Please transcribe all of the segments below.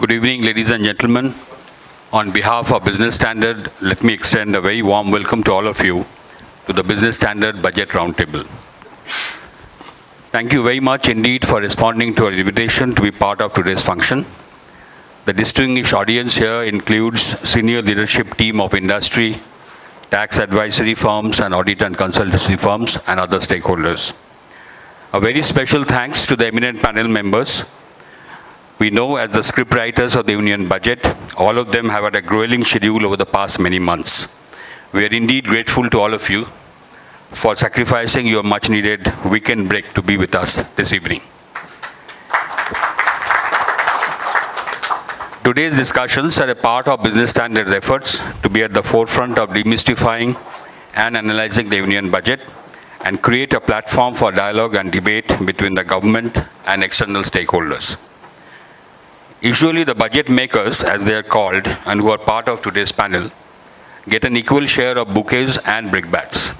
Good evening, ladies and gentlemen. On behalf of Business Standard, let me extend a very warm welcome to all of you to the Business Standard Budget Roundtable. Thank you very much indeed for responding to our invitation to be part of today's function. The distinguished audience here includes senior leadership team of industry, tax advisory firms, and audit and consultancy firms, and other stakeholders. A very special thanks to the eminent panel members. We know as the scriptwriters of the Union Budget, all of them have had a grueling schedule over the past many months. We are indeed grateful to all of you for sacrificing your much-needed weekend break to be with us this evening. Today's discussions are a part of Business Standard's efforts to be at the forefront of demystifying and analyzing the Union Budget and create a platform for dialogue and debate between the government and external stakeholders. Usually the budget makers, as they are called, and who are part of today's panel, get an equal share of bouquets and brickbats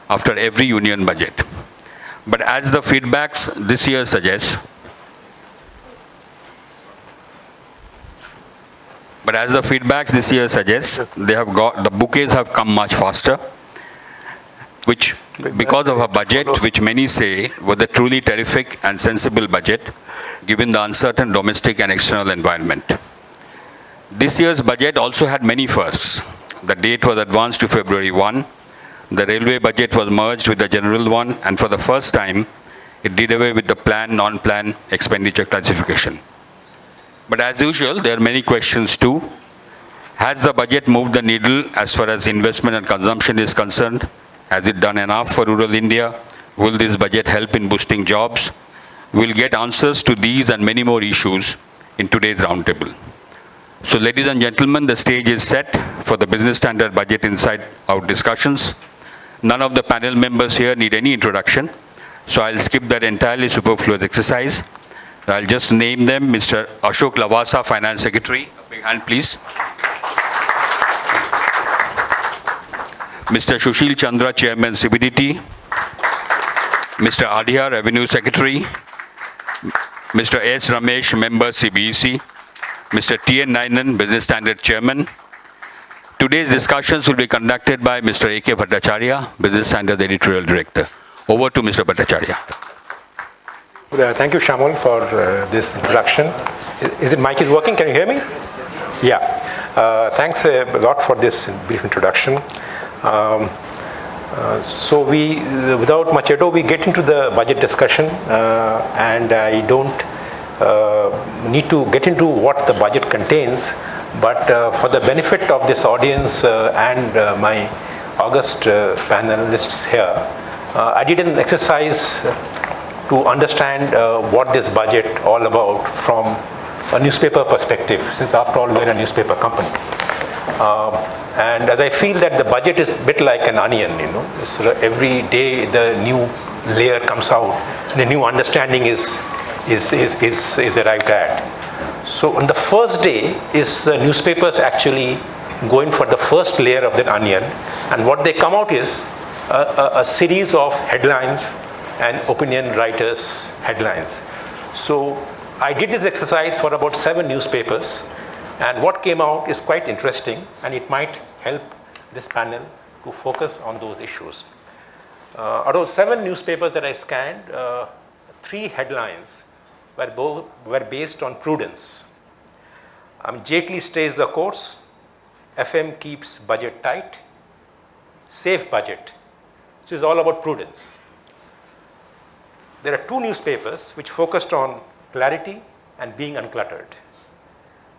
after every union budget. But as the feedbacks this year suggest, the bouquets have come much faster, which because of a budget which many say was a truly terrific and sensible budget, given the uncertain domestic and external environment. This year's budget also had many firsts. The date was advanced to February 1. The railway budget was merged with the general one, and for the first time, it did away with the plan, non-plan expenditure classification. But as usual, there are many questions too. Has the budget moved the needle as far as investment and consumption is concerned? Has it done enough for rural India? Will this budget help in boosting jobs? We'll get answers to these and many more issues in today's roundtable. So ladies and gentlemen, the stage is set for the Business Standard Budget Inside Out discussions. None of the panel members here need any introduction, so I'll skip that entirely superfluous exercise. I'll just name them. Mr. Ashok Lavasa, Finance Secretary. A big hand, please. Mr. Sushil Chandra, Chairman, CBDT. Mr. Adhia, Revenue Secretary. Mr. S. Ramesh, Member, CBEC. Mr. T.N. Ninan, Business Standard Chairman. Today's discussions will be conducted by Mr. A.K. Bhattacharya, Business Standard Editorial Director. Over to Mr. Bhattacharya. Thank you, Shamal, for this introduction. Mic is working? Can you hear me? Yeah. Thanks a lot for this brief introduction. So without much ado, we get into the budget discussion, and I don't need to get into what the budget contains, but for the benefit of this audience and my august panelists here, I did an exercise to understand what this budget all about from a newspaper perspective, since after all we're a newspaper company. And as I feel that the budget is a bit like an onion, so every day the new layer comes out, and the new understanding is arrived at. So on the first day is the newspapers actually going for the first layer of that onion, and what they come out is a series of headlines and opinion writers' headlines. So I did this exercise for about 7 newspapers, and what came out is quite interesting, and it might help this panel to focus on those issues. Out of 7 newspapers that I scanned, 3 headlines were based on prudence. Jaitley stays the course, FM keeps budget tight, safe budget, which is all about prudence. There are 2 newspapers which focused on clarity and being uncluttered.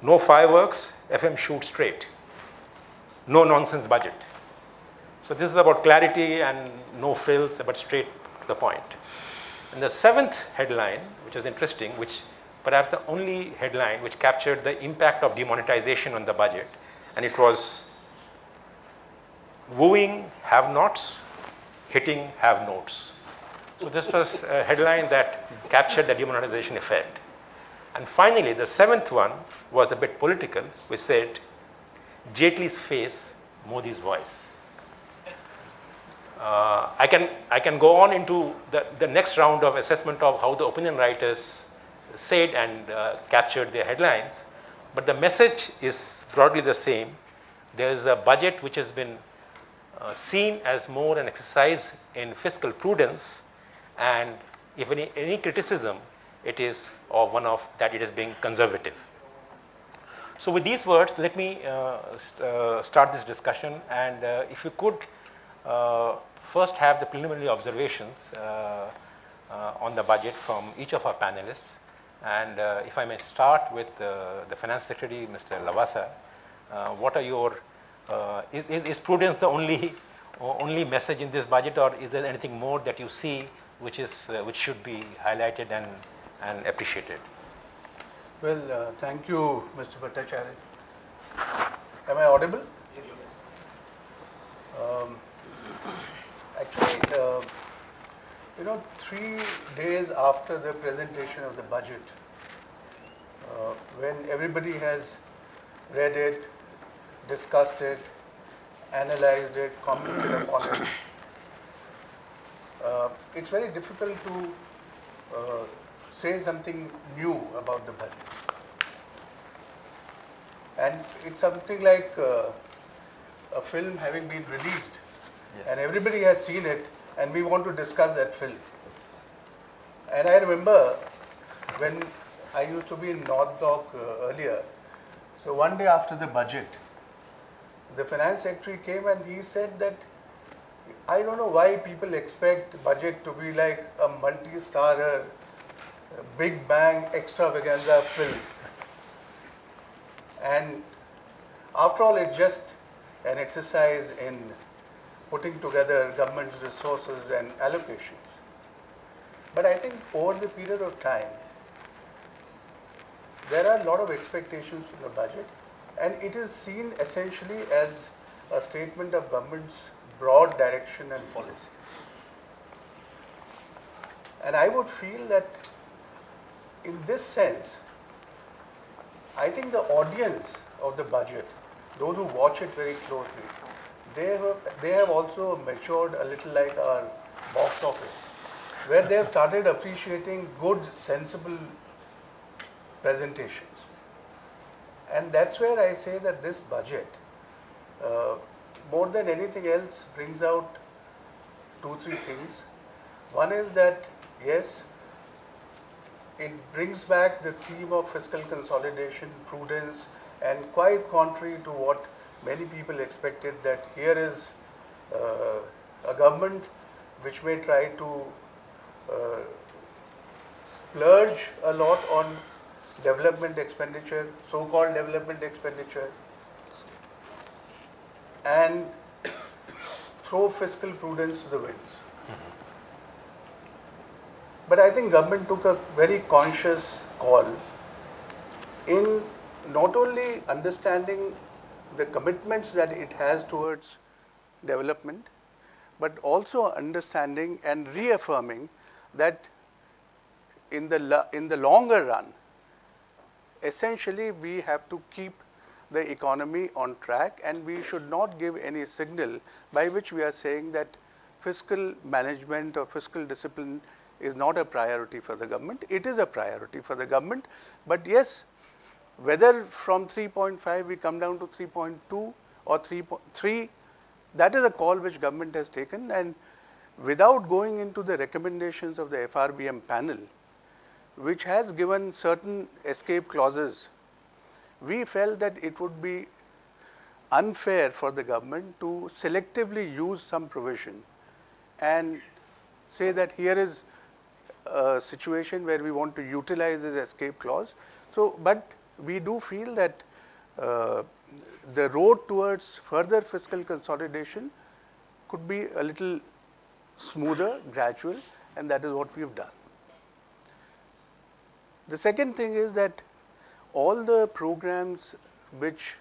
No fireworks, FM shoot straight. No nonsense budget. So this is about clarity and no frills, but straight to the point. And the 7th headline, which is interesting, which perhaps the only headline which captured the impact of demonetization on the budget, and it was wooing have-nots, hitting have-notes. So this was a headline that captured the demonetization effect. And finally, the 7th one was a bit political, which said, Jaitley's face, Modi's voice. I can go on into the next round of assessment of how the opinion writers said and captured their headlines. But the message is broadly the same. There is a budget which has been seen as more an exercise in fiscal prudence, and if any criticism, it is of one of that it is being conservative. So with these words, let me start this discussion, and if you could first have the preliminary observations on the budget from each of our panelists. And if I may start with the Finance Secretary, Mr. Lavasa, what are your, is prudence the only message in this budget, or is there anything more that you see which should be highlighted and appreciated? Well, thank you, Mr. Bhattacharya. Am I audible? Yes. Actually, 3 days after the presentation of the budget, when everybody has read it, discussed it, analyzed it, commented upon it, it's very difficult to say something new about the budget. And it's something like a film having been released, and everybody has seen it, and we want to discuss that film. And I remember when I used to be in North Block earlier, so one day after the budget, the Finance Secretary came and he said that, I don't know why people expect budget to be like a multi-starrer, big bang extravaganza film. And after all, it's just an exercise in putting together government's resources and allocations. But I think over the period of time, there are a lot of expectations from the budget, and it is seen essentially as a statement of government's broad direction and policy. And I would feel that in this sense, I think the audience of the budget, those who watch it very closely, they have also matured a little like our box office, where they have started appreciating good, sensible presentations. And that's where I say that this budget, more than anything else, brings out 2-3 things. One is that, yes, it brings back the theme of fiscal consolidation, prudence, and quite contrary to what many people expected, that here is a government which may try to splurge a lot on development expenditure, so-called development expenditure, and throw fiscal prudence to the winds. But I think government took a very conscious call in not only understanding the commitments that it has towards development, but also understanding and reaffirming that in the longer run, essentially we have to keep the economy on track, and we should not give any signal by which we are saying that fiscal management or fiscal discipline is not a priority for the government. It is a priority for the government, but yes, whether from 3.5 we come down to 3.2 or 3.3, that is a call which government has taken, and without going into the recommendations of the FRBM panel, which has given certain escape clauses, we felt that it would be unfair for the government to selectively use some provision and say that here is a situation where we want to utilize this escape clause. So, but we do feel that the road towards further fiscal consolidation could be a little smoother, gradual, and that is what we have done. The second thing is that all the programs which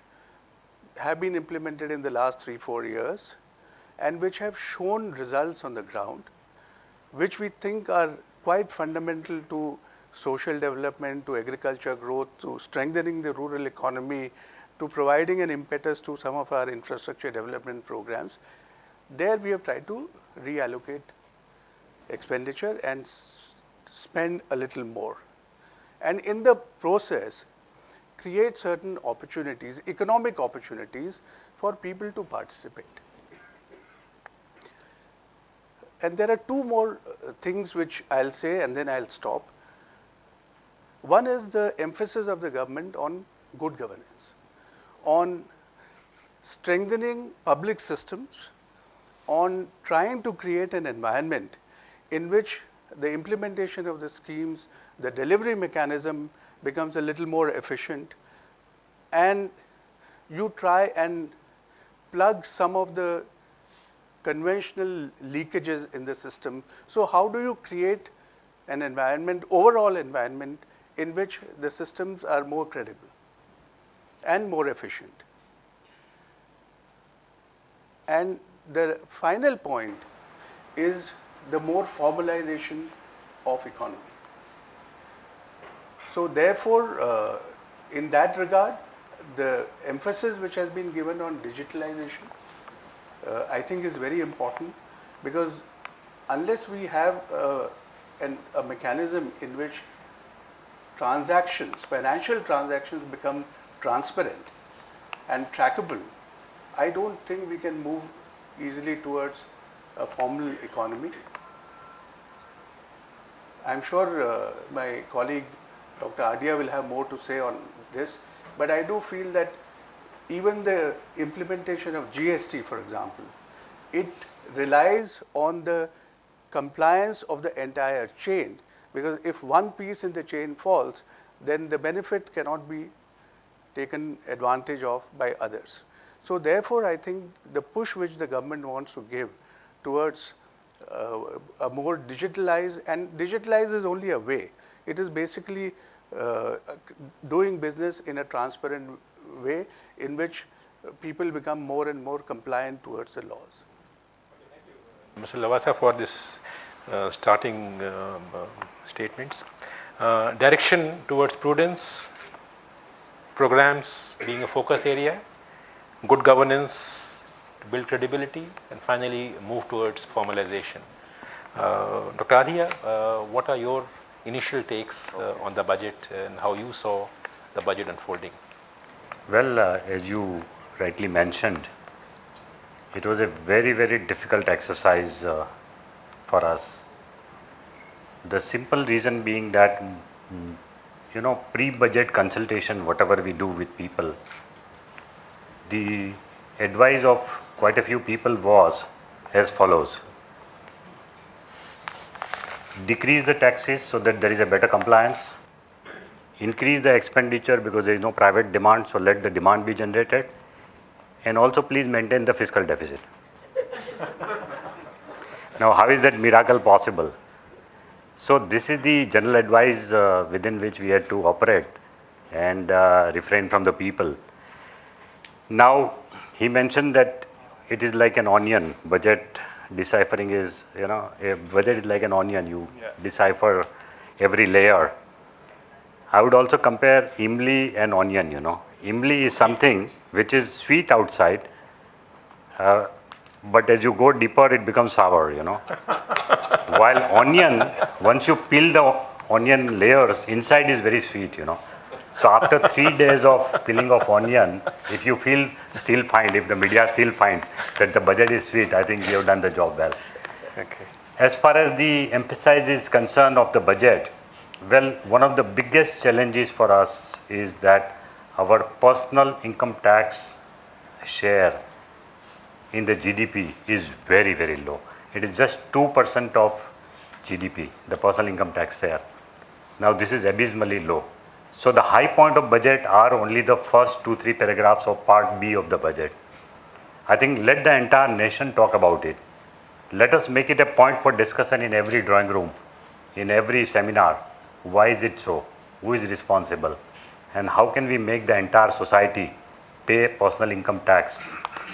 have been implemented in the last 3-4 years and which have shown results on the ground, which we think are quite fundamental to social development, to agriculture growth, to strengthening the rural economy, to providing an impetus to some of our infrastructure development programs, there we have tried to reallocate expenditure and spend a little more. And in the process, create certain opportunities, economic opportunities for people to participate. And there are two more things which I'll say and then I'll stop. One is the emphasis of the government on good governance, on strengthening public systems, on trying to create an environment in which the implementation of the schemes, the delivery mechanism becomes a little more efficient, and you try and plug some of the conventional leakages in the system. So how do you create an environment, overall environment, in which the systems are more credible and more efficient? And the final point is the more formalization of economy. So therefore, in that regard, the emphasis which has been given on digitalization, I think is very important, because unless we have a mechanism in which transactions, financial transactions become transparent and trackable, I don't think we can move easily towards a formal economy. I'm sure my colleague Dr. Adhia will have more to say on this, but I do feel that even the implementation of GST, for example, it relies on the compliance of the entire chain, because if one piece in the chain falls, then the benefit cannot be taken advantage of by others. So therefore, I think the push which the government wants to give towards a more digitalized, and digitalized is only a way. It is basically doing business in a transparent way in which people become more and more compliant towards the laws. Mr. Lavasa, for this starting statements. Direction towards prudence, programs being a focus area, good governance to build credibility, and finally move towards formalization. Dr. Adhia, what are your initial takes on the budget and how you saw the budget unfolding? Well, as you rightly mentioned, it was a very, very difficult exercise for us. The simple reason being that, pre-budget consultation, whatever we do with people, the advice of quite a few people was as follows: decrease the taxes so that there is a better compliance, increase the expenditure because there is no private demand, so let the demand be generated, and also please maintain the fiscal deficit. Now, how is that miracle possible? So this is the general advice within which we had to operate and refrain from the people. Now, he mentioned that it is like an onion. Budget deciphering is, a budget is like an onion. You decipher every layer. I would also compare imli and onion, Imli is something which is sweet outside, but as you go deeper, it becomes sour, While onion, once you peel the onion layers, inside is very sweet, So after 3 days of peeling of onion, if you still find, if the media still finds that the budget is sweet, I think we have done the job well. Okay. As far as the emphasis is concerned of the budget, well, one of the biggest challenges for us is that our personal income tax share in the GDP is very, very low. It is just 2% of GDP, the personal income tax share. Now, this is abysmally low. So the high point of budget are only the first 2-3 paragraphs of part B of the budget. I think let the entire nation talk about it. Let us make it a point for discussion in every drawing room, in every seminar. Why is it so? Who is responsible? And how can we make the entire society pay personal income tax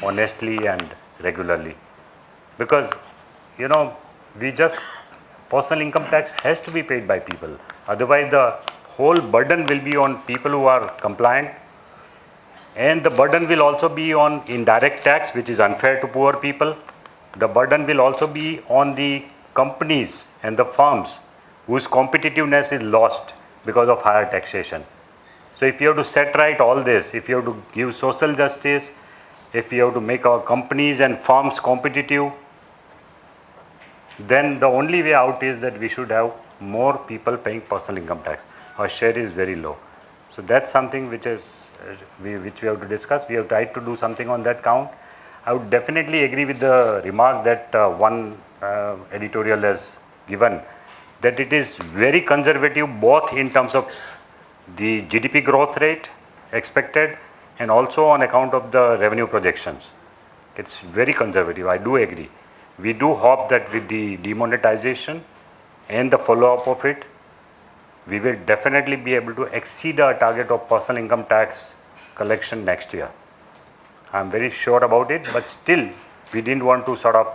honestly and regularly? Because, personal income tax has to be paid by people. Otherwise, the whole burden will be on people who are compliant, and the burden will also be on indirect tax, which is unfair to poor people. The burden will also be on the companies and the firms whose competitiveness is lost because of higher taxation. So if you have to set right all this, if you have to give social justice, if you have to make our companies and firms competitive, then the only way out is that we should have more people paying personal income tax. Our share is very low. So that's something which which we have to discuss. We have tried to do something on that count. I would definitely agree with the remark that one editorial has given, that it is very conservative both in terms of the GDP growth rate expected and also on account of the revenue projections. It's very conservative, I do agree. We do hope that with the demonetization and the follow-up of it, we will definitely be able to exceed our target of personal income tax collection next year. I'm very sure about it, but still we didn't want to sort of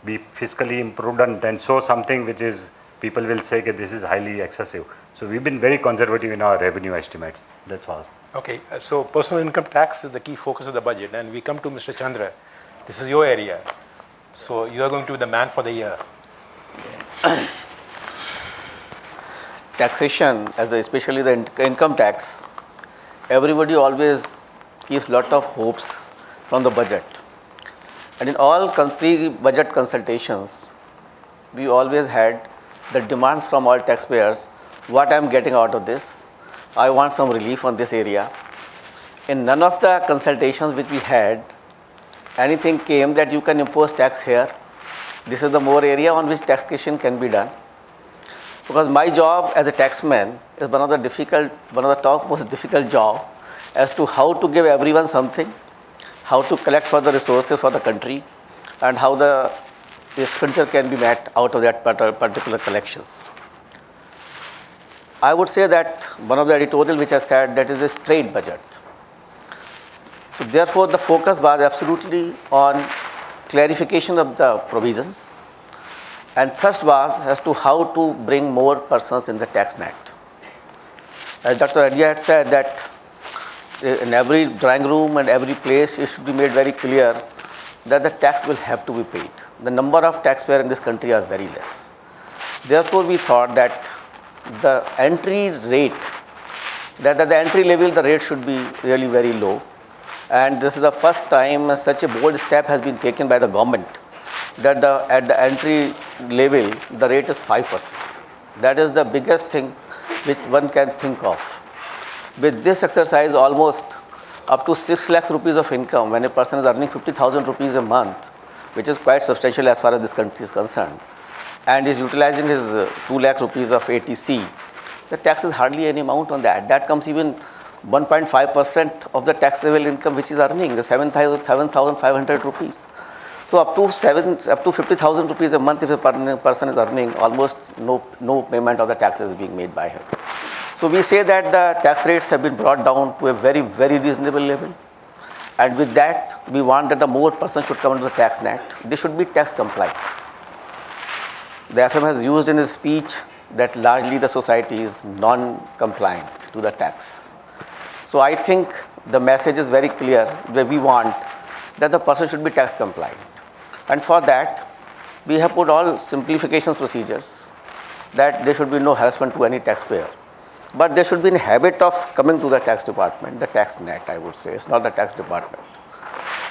be fiscally imprudent and show something which is, people will say that this is highly excessive. So we've been very conservative in our revenue estimates, that's all. Okay, so personal income tax is the key focus of the budget, and we come to Mr. Chandra. This is your area. So you are going to be the man for the year. Taxation, especially the income tax, everybody always keeps lot of hopes from the budget. And in all pre-budget consultations, we always had the demands from all taxpayers, what I am getting out of this, I want some relief on this area. In none of the consultations which we had, anything came that you can impose tax here. This is the more area on which taxation can be done. Because my job as a taxman is one of the top most difficult job as to how to give everyone something, how to collect for the resources for the country, and how the expenditure can be met out of that particular collections. I would say that one of the editorial which has said that is a straight budget. So therefore the focus was absolutely on clarification of the provisions, and first was as to how to bring more persons in the tax net. As Dr. Adhia had said that in every drawing room and every place it should be made very clear that the tax will have to be paid. The number of taxpayers in this country are very less. Therefore we thought that the entry rate, that at the entry level the rate should be really very low, and this is the first time such a bold step has been taken by the government, that at the entry level the rate is 5%. That is the biggest thing which one can think of. With this exercise, almost up to 6 lakhs rupees of income, when a person is earning 50,000 rupees a month, which is quite substantial as far as this country is concerned, and is utilizing his 2 lakh rupees of ATC, the tax is hardly any amount on that. That comes even 1.5% of the taxable income which is earning, the 7,500 rupees. So up to 50,000 rupees a month, if a person is earning, almost no payment of the taxes is being made by him. So we say that the tax rates have been brought down to a very, very reasonable level. And with that, we want that the more persons should come into the tax net. They should be tax compliant. The FM has used in his speech that largely the society is non-compliant to the tax. So I think the message is very clear that we want that the person should be tax compliant. And for that, we have put all simplification procedures, that there should be no harassment to any taxpayer. But they should be in habit of coming to the tax department, the tax net, I would say. It's not the tax department.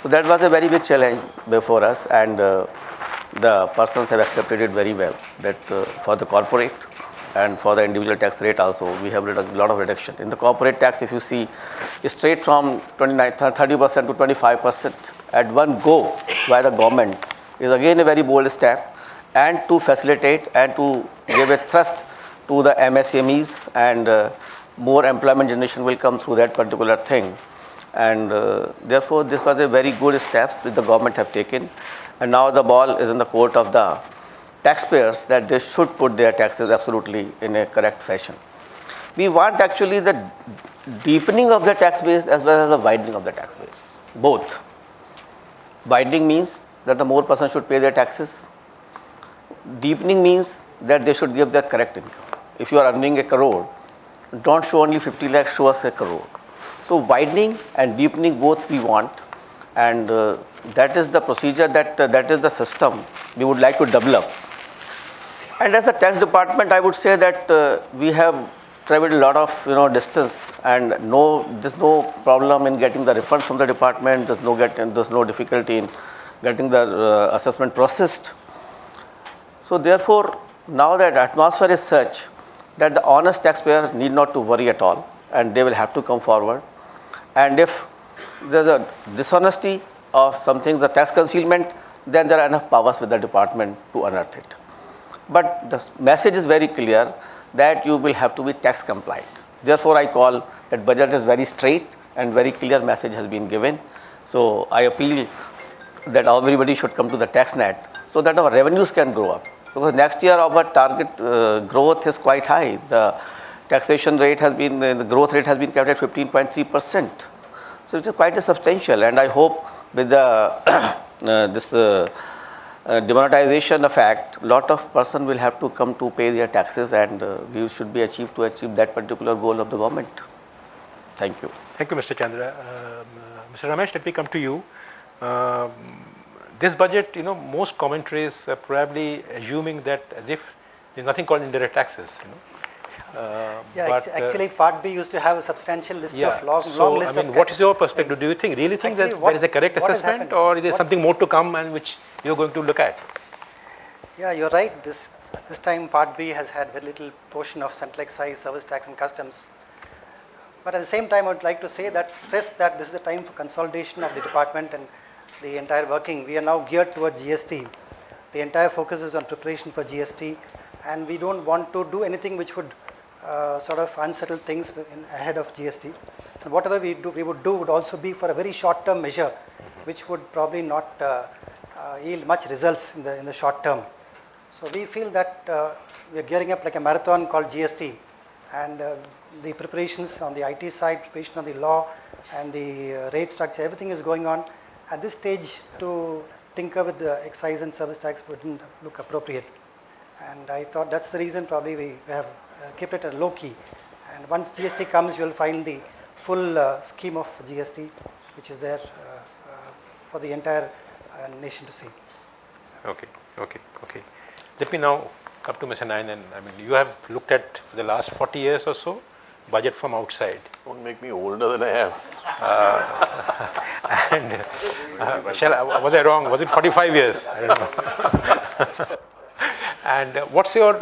So that was a very big challenge before us, and the persons have accepted it very well, that for the corporate and for the individual tax rate also, we have a lot of reduction. In the corporate tax, if you see, straight from 30% to 25% at one go by the government is again a very bold step, and to facilitate and to give a thrust to the MSMEs, and more employment generation will come through that particular thing. And therefore, this was a very good steps which the government have taken. And now the ball is in the court of the taxpayers, that they should put their taxes absolutely in a correct fashion. We want actually the deepening of the tax base as well as the widening of the tax base, both. Widening means that the more persons should pay their taxes. Deepening means that they should give their correct income. If you are earning a crore, don't show only 50 lakhs, show us a crore. So widening and deepening both we want, and that is the procedure, that is the system we would like to develop. And as a tax department, I would say that we have traveled a lot of distance, and there's no problem in getting the refunds from the department. There's no difficulty in getting the assessment processed. So therefore, now that atmosphere is such that the honest taxpayer need not to worry at all, and they will have to come forward. And if there's a dishonesty of something, the tax concealment, then there are enough powers with the department to unearth it. But the message is very clear that you will have to be tax compliant. Therefore, I call that budget is very straight and very clear message has been given. So I appeal that everybody should come to the tax net so that our revenues can grow up. Because next year our target growth is quite high. The taxation rate has been, the growth rate has been kept at 15.3%. So it's quite a substantial, and I hope with the this demonetization effect, lot of person will have to come to pay their taxes, and we should be achieved to achieve that particular goal of the government. Thank you. Thank you, Mr. Chandra. Mr. Ramesh, let me come to you. This budget, most commentaries are probably assuming that as if there's nothing called indirect taxes. Actually, Part B used to have a substantial list of long list of. What is your perspective? Do you really think that there is a correct assessment, or is there something more to come and which you're going to look at? Yeah, you're right. This time Part B has had very little portion of central excise, service tax, and customs. But at the same time, I would like to stress that this is a time for consolidation of the department and the entire working. We are now geared towards GST. The entire focus is on preparation for GST, and we don't want to do anything which would sort of unsettle things ahead of GST. And whatever we would do would also be for a very short-term measure, which would probably not yield much results in the short term. So we feel that we are gearing up like a marathon called GST, and the preparations on the IT side, preparation on the law, and the rate structure, everything is going on. At this stage, to tinker with the excise and service tax wouldn't look appropriate. And I thought that's the reason probably we have kept it a low key. And once GST comes, you'll find the full scheme of GST, which is there for the entire nation to see. Okay. Let me now come to Mr. Ninan. I mean, you have looked at for the last 40 years or so budget from outside. Don't make me older than I am. Was I wrong? Was it 45 years? I don't know. And what's your,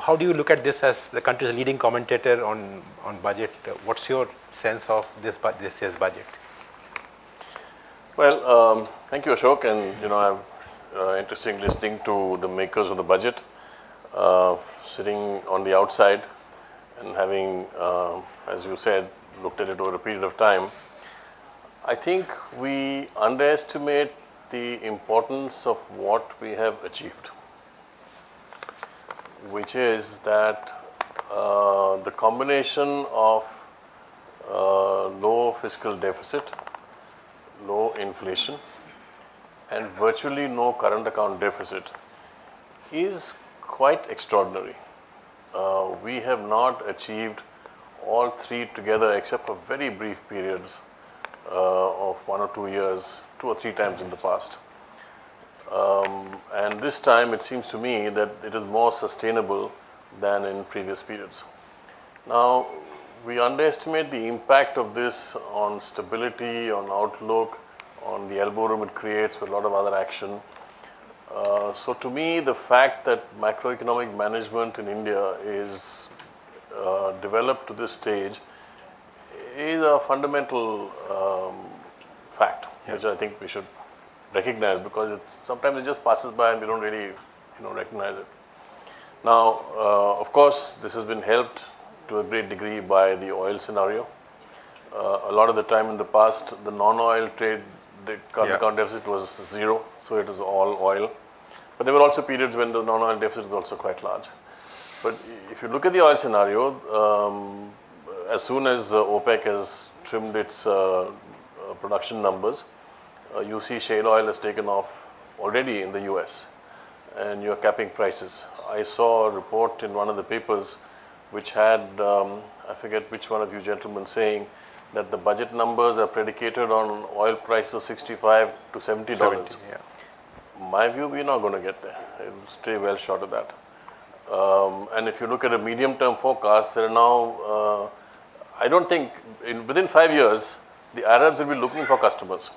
how do you look at this as the country's leading commentator on budget? What's your sense of this year's budget? Well, thank you, Ashok. And, I'm interesting listening to the makers of the budget, sitting on the outside and having, as you said, looked at it over a period of time. I think we underestimate the importance of what we have achieved, which is that the combination of low fiscal deficit, low inflation, and virtually no current account deficit is quite extraordinary. We have not achieved all three together except for very brief periods of 1 or 2 years, 2 or 3 times in the past. And this time it seems to me that it is more sustainable than in previous periods. Now, we underestimate the impact of this on stability, on outlook, on the elbow room it creates for a lot of other action. So to me, the fact that macroeconomic management in India is developed to this stage is a fundamental fact, which I think we should recognize, because sometimes it just passes by and we don't really recognize it. Now, of course, this has been helped to a great degree by the oil scenario. A lot of the time in the past, the non-oil trade, the current account deficit was 0, so it is all oil. But there were also periods when the non-oil deficit is also quite large. But if you look at the oil scenario, as soon as OPEC has trimmed its production numbers, you see shale oil has taken off already in the US, and you're capping prices. I saw a report in one of the papers which had, I forget which one of you gentlemen, saying that the budget numbers are predicated on oil price of $65 to $70. My view, we're not going to get there. It will stay well short of that. And if you look at a medium-term forecast, there are now, I don't think, within 5 years, the Arabs will be looking for customers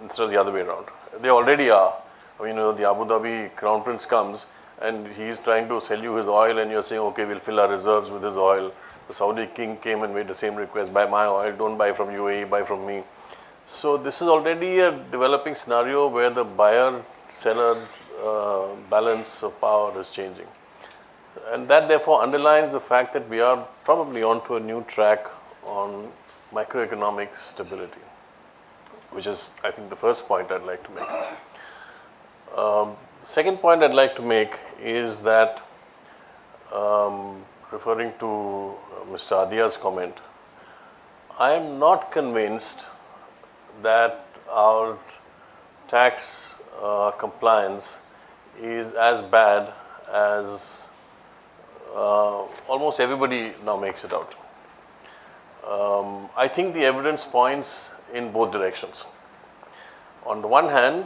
instead of the other way around. They already are. I mean, the Abu Dhabi Crown Prince comes and he's trying to sell you his oil and you're saying, okay, we'll fill our reserves with his oil. The Saudi king came and made the same request, buy my oil, don't buy from UAE, buy from me. So this is already a developing scenario where the buyer-seller balance of power is changing. And that therefore underlines the fact that we are probably onto a new track on macroeconomic stability, which is, I think, the first point I'd like to make. The second point I'd like to make is that, referring to Mr. Adhia's comment, I am not convinced that our tax compliance is as bad as almost everybody now makes it out. I think the evidence points in both directions. On the one hand,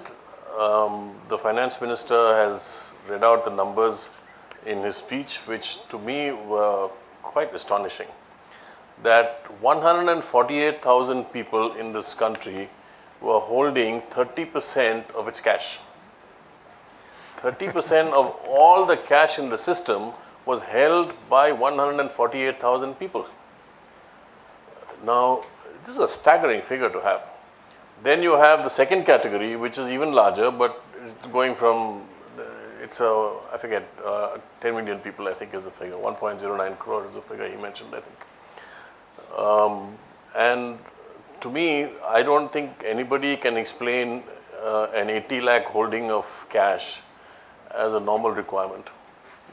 the finance minister has read out the numbers in his speech, which to me were quite astonishing. That 148,000 people in this country were holding 30% of its cash. 30% of all the cash in the system was held by 148,000 people. Now, this is a staggering figure to have. Then you have the second category, which is even larger, but it's going from, I forget, 10 million people, I think is the figure. 1.09 crore is the figure he mentioned, I think. And to me, I don't think anybody can explain an 80 lakh holding of cash as a normal requirement.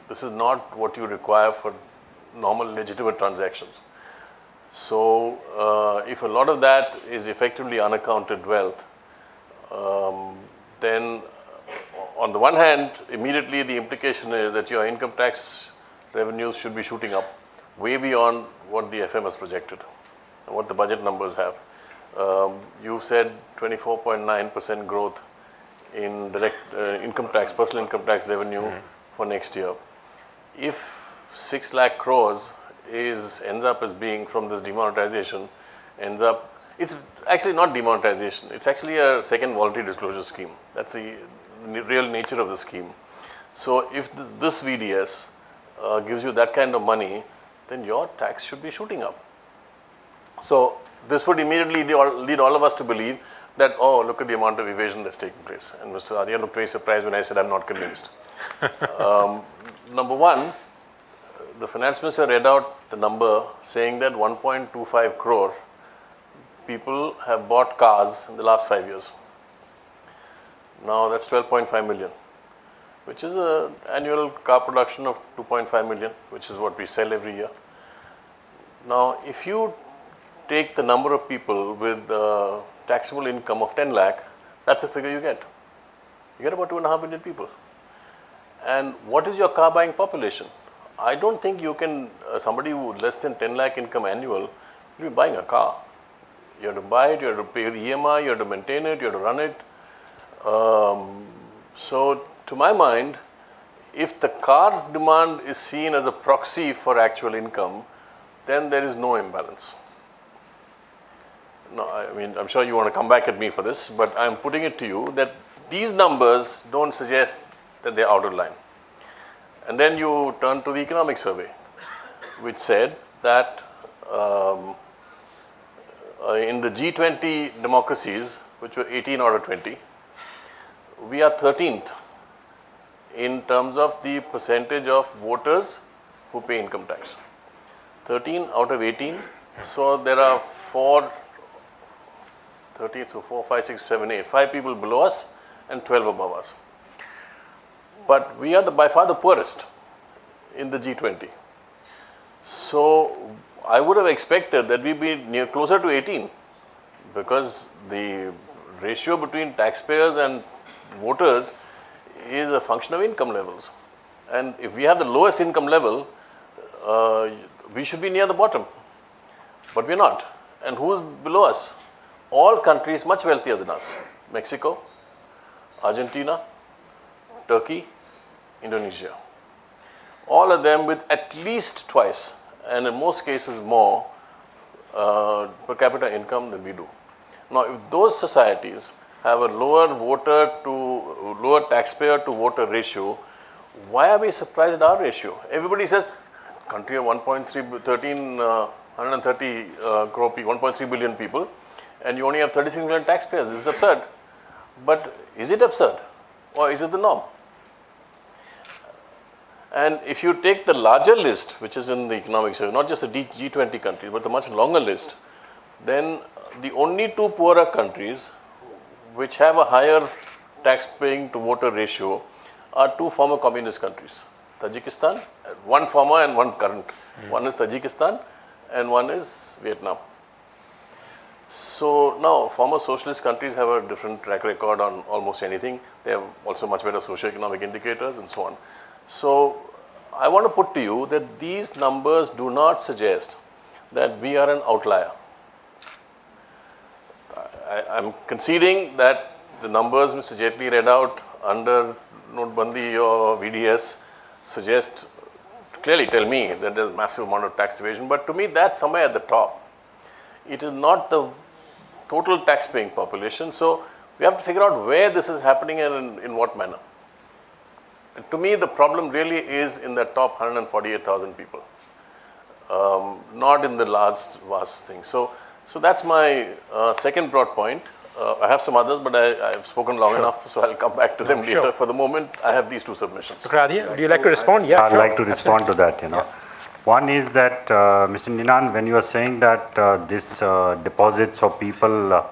This is not what you require for normal legitimate transactions. So if a lot of that is effectively unaccounted wealth, then on the one hand, immediately the implication is that your income tax revenues should be shooting up way beyond what the FM has projected, what the budget numbers have. You said 24.9% growth in direct income tax, personal income tax revenue for next year. If 6 lakh crores ends up as being from this demonetization, it's actually not demonetization, it's actually a second voluntary disclosure scheme. That's the real nature of the scheme. So if this VDS gives you that kind of money, then your tax should be shooting up. So this would immediately lead all of us to believe that, oh, look at the amount of evasion that's taking place. And Mr. Adhia looked very surprised when I said I'm not convinced. Number one, the finance minister read out the number saying that 1.25 crore people have bought cars in the last 5 years. Now that's 12.5 million, which is an annual car production of 2.5 million, which is what we sell every year. Now, if you take the number of people with taxable income of 10 lakh, that's the figure you get. You get about 2.5 million people. And what is your car buying population? I don't think you can, somebody with less than 10 lakh income annual, will be buying a car. You have to buy it, you have to pay the EMI, you have to maintain it, you have to run it. So to my mind, if the car demand is seen as a proxy for actual income, then there is no imbalance. No, I mean, I'm sure you want to come back at me for this, but I'm putting it to you that these numbers don't suggest that they're out of line. And then you turn to the economic survey, which said that in the G20 democracies, which were 18 out of 20, we are 13th in terms of the percentage of voters who pay income tax. 13 out of 18. So there are 4, 5, 6, 7, 8, 5 people below us and 12 above us. But we are by far the poorest in the G20. So I would have expected that we'd be closer to 18, because the ratio between taxpayers and voters is a function of income levels. And if we have the lowest income level, we should be near the bottom. But we're not. And who's below us? All countries much wealthier than us. Mexico, Argentina, Turkey, Indonesia. all of them with at least twice, and in most cases more, per capita income than we do. Now, if those societies have a lower taxpayer to voter ratio, why are we surprised at our ratio? Everybody says, country of 130 crore people, 1.3 billion people, and you only have 36 million taxpayers. This is absurd. But is it absurd, or is it the norm? And if you take the larger list, which is in the economic survey, not just the G20 countries, but the much longer list, then the only two poorer countries which have a higher tax paying to voter ratio are two former communist countries, Tajikistan, one former and one current. One is Tajikistan and one is Vietnam. So now former socialist countries have a different track record on almost anything. They have also much better socio-economic indicators and so on. So I want to put to you that these numbers do not suggest that we are an outlier. I'm conceding that the numbers Mr. Jaitley read out under Notbandi or VDS suggest, clearly tell me that there's a massive amount of tax evasion, but to me that's somewhere at the top. It is not the total tax paying population, so we have to figure out where this is happening and in what manner. And to me the problem really is in the top 148,000 people, not in the last vast thing. So that's my second broad point. I have some others, but I've spoken long enough, so I'll come back to them later. For the moment, I have these two submissions. Dr. Adhia, would you like to respond? Yeah, I'd like to respond to that, you know. One is that, Mr. Ninan, when you are saying that this deposits of people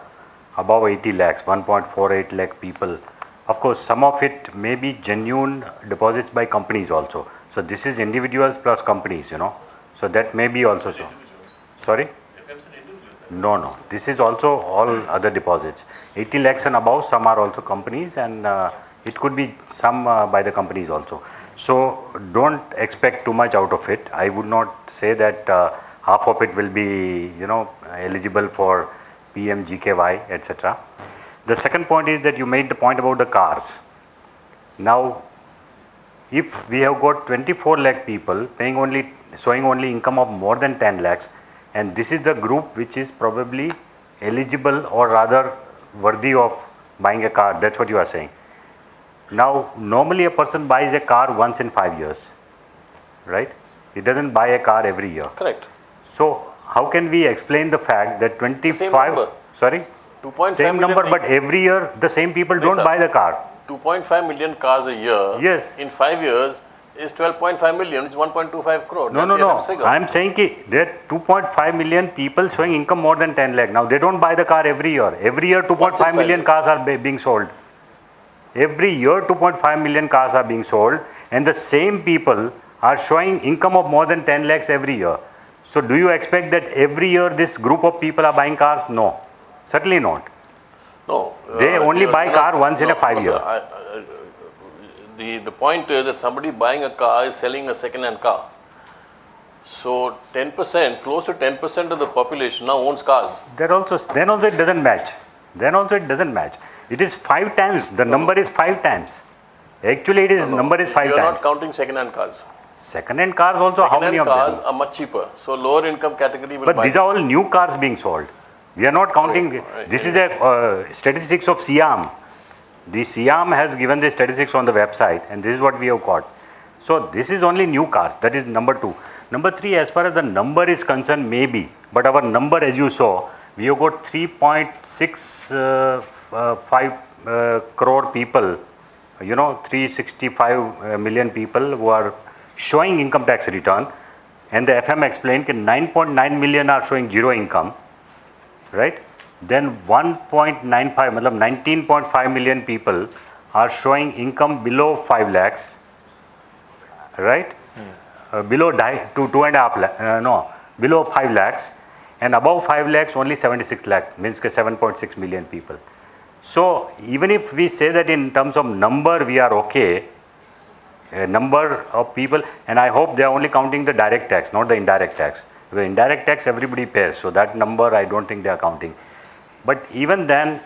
above 80 lakhs, 1.48 lakh people, of course, some of it may be genuine deposits by companies also. So this is individuals plus companies, you know. So that may be also so. Sorry? No. This is also all other deposits. 80 lakhs and above, some are also companies, and it could be some by the companies also. So don't expect too much out of it. I would not say that half of it will be, you know, eligible for PM, GKY, etc. The second point is that you made the point about the cars. Now, if we have got 24 lakh people showing only income of more than 10 lakhs, and this is the group which is probably eligible or rather worthy of buying a car. That's what you are saying. Now, normally a person buys a car once in 5 years, right? He doesn't buy a car every year. Correct. So, how can we explain the fact that 25... Same number. Sorry? 2.5 same million number, but every year the same people don't buy the car. 2.5 million cars a year. Yes. In 5 years is 12.5 million, which is 1.25 crore. No. I am saying that there are 2.5 million people showing income more than 10 lakh. Now, they don't buy the car every year. Every year 2.5 million cars are being sold. Every year 2.5 million cars are being sold, and the same people are showing income of more than 10 lakhs every year. So do you expect that every year this group of people are buying cars? No, certainly not. No. They only buy car once in a 5 year. The point is that somebody buying a car is selling a second-hand car. So 10%, close to 10% of the population now owns cars. Then also it doesn't match. It is 5 times. The number is 5 times. Actually, number is 5 times. You are not counting second-hand cars. Second-hand cars also, how many of them? Second-hand cars are much cheaper. So lower income category will buy. But these are all new cars being sold. We are not counting. Right. This is a statistics of Siam. The Siam has given the statistics on the website, and this is what we have got. So this is only new cars. That is number 2. Number 3, as far as the number is concerned, maybe. But our number, as you saw, we have got 3.65 crore people, 365 million people who are showing income tax return, and the FM explained that 9.9 million are showing zero income, right? Then 19.5 million people are showing income below 5 lakhs, right? Below 2.5 lakhs, below 5 lakhs, and above 5 lakhs only 76 lakh, means 7.6 million people. So even if we say that in terms of number we are okay, number of people, and I hope they are only counting the direct tax, not the indirect tax. The indirect tax everybody pays, so that number I don't think they are counting. But even then,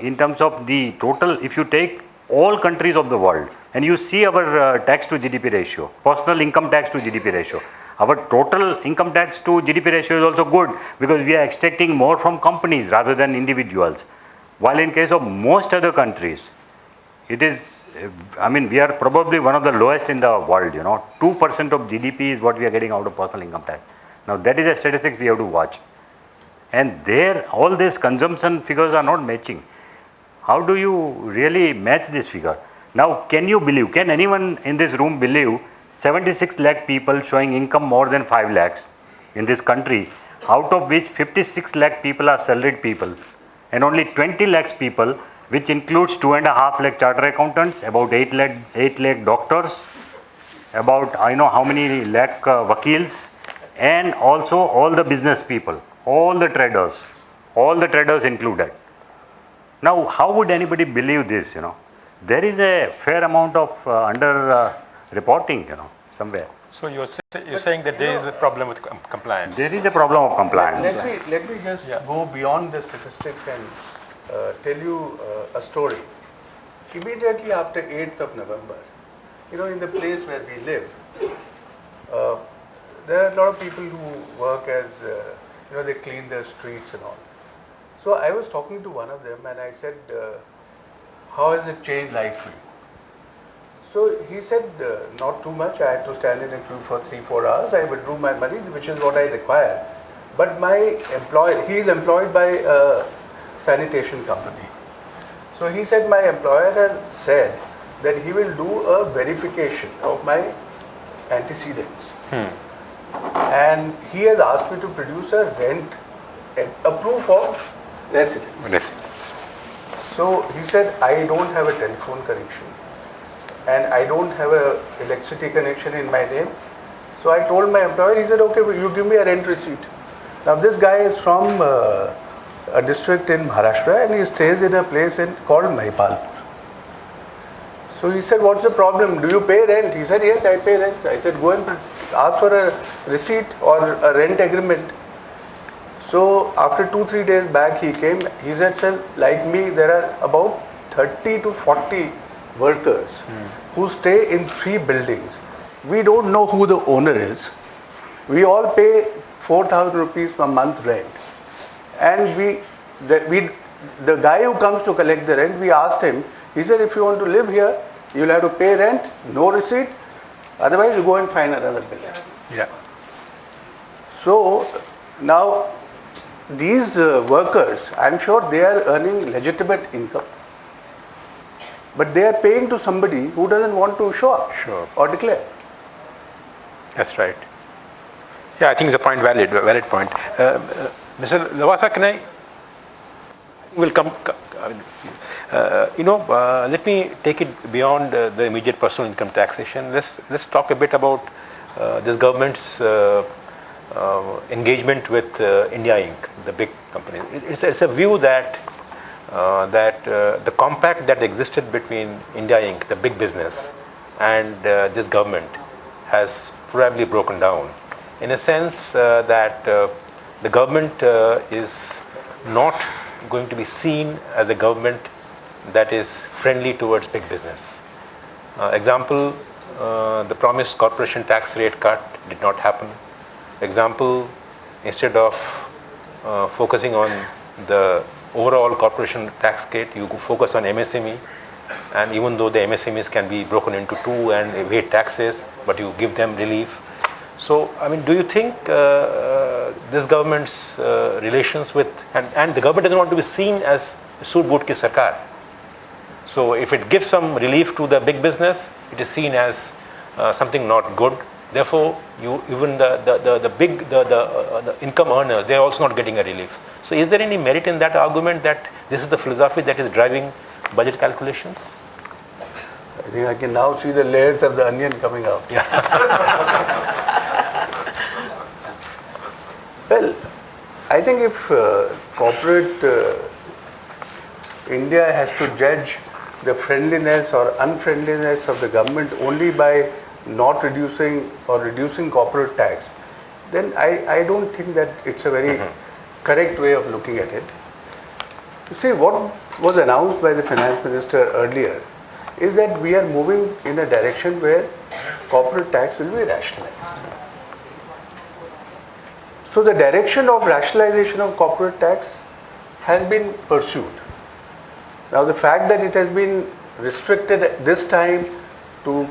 in terms of the total, if you take all countries of the world, and you see our tax to GDP ratio, personal income tax to GDP ratio. Our total income tax to GDP ratio is also good because we are extracting more from companies rather than individuals. While in case of most other countries, it is, I mean, we are probably one of the lowest in the world, 2% of GDP is what we are getting out of personal income tax. Now that is a statistics we have to watch. And there, all these consumption figures are not matching. How do you really match this figure? Now, can you believe, can anyone in this room believe 76 lakh people showing income more than 5 lakhs in this country, out of which 56 lakh people are salaried people, and only 20 lakhs people, which includes 2.5 lakh chartered accountants, about 8 lakh doctors, about how many lakh vakils, and also all the business people, all the traders included. Now, how would anybody believe this, There is a fair amount of under-reporting, somewhere. So you're saying that there is a problem with compliance? There is a problem of compliance. Let me just go beyond the statistics and tell you a story. Immediately after 8th of November, in the place where we live, there are a lot of people who work as, they clean the streets and all. So I was talking to one of them and I said, how has it changed life for you? So he said, not too much. I had to stand in a queue for 3-4 hours. I withdrew my money, which is what I require. But my employer, he is employed by a sanitation company. So he said, my employer has said that he will do a verification of my antecedents. And he has asked me to produce a proof of residence. So he said, I don't have a telephone connection and I don't have a electricity connection in my name. So I told my employer, he said, okay, well, you give me a rent receipt. Now this guy is from a district in Maharashtra and he stays in a place called Mahipalpur. So he said, what's the problem? Do you pay rent? He said, yes, I pay rent. I said, go and ask for a receipt or a rent agreement. So after 2-3 days back he came, he said, sir, like me, there are about 30 to 40 workers who stay in 3 buildings. We don't know who the owner is. We all pay 4,000 rupees per month rent. And the guy who comes to collect the rent, we asked him, he said, if you want to live here, you'll have to pay rent, no receipt, otherwise you go and find another building. Yeah. So now these workers, I'm sure they are earning legitimate income, but they are paying to somebody who doesn't want to show up or declare. That's right. Yeah, I think it's a valid point. Mr. Lavasa, can I? Will come. Let me take it beyond the immediate personal income taxation. Let's talk a bit about this government's engagement with India Inc., the big company. It's a view that the compact that existed between India Inc., the big business, and this government has probably broken down, in a sense that the government is not going to be seen as a government that is friendly towards big business. Example, the promised corporation tax rate cut did not happen. Example, instead of focusing on the overall corporation tax rate, you focus on MSME, and even though the MSMEs can be broken into 2 and evade taxes, but you give them relief. So, I mean, do you think this government's relations with, and the government doesn't want to be seen as Soot Boot Ki Sarkar. So, if it gives some relief to the big business, it is seen as something not good. Therefore, even the income earners, they are also not getting a relief. So, is there any merit in that argument that this is the philosophy that is driving budget calculations? I think I can now see the layers of the onion coming out. Yeah. Well, I think if corporate India has to judge the friendliness or unfriendliness of the government only by not reducing or reducing corporate tax, then I don't think that it's a very correct way of looking at it. You see, what was announced by the finance minister earlier is that we are moving in a direction where corporate tax will be rationalized. So the direction of rationalization of corporate tax has been pursued. Now the fact that it has been restricted at this time to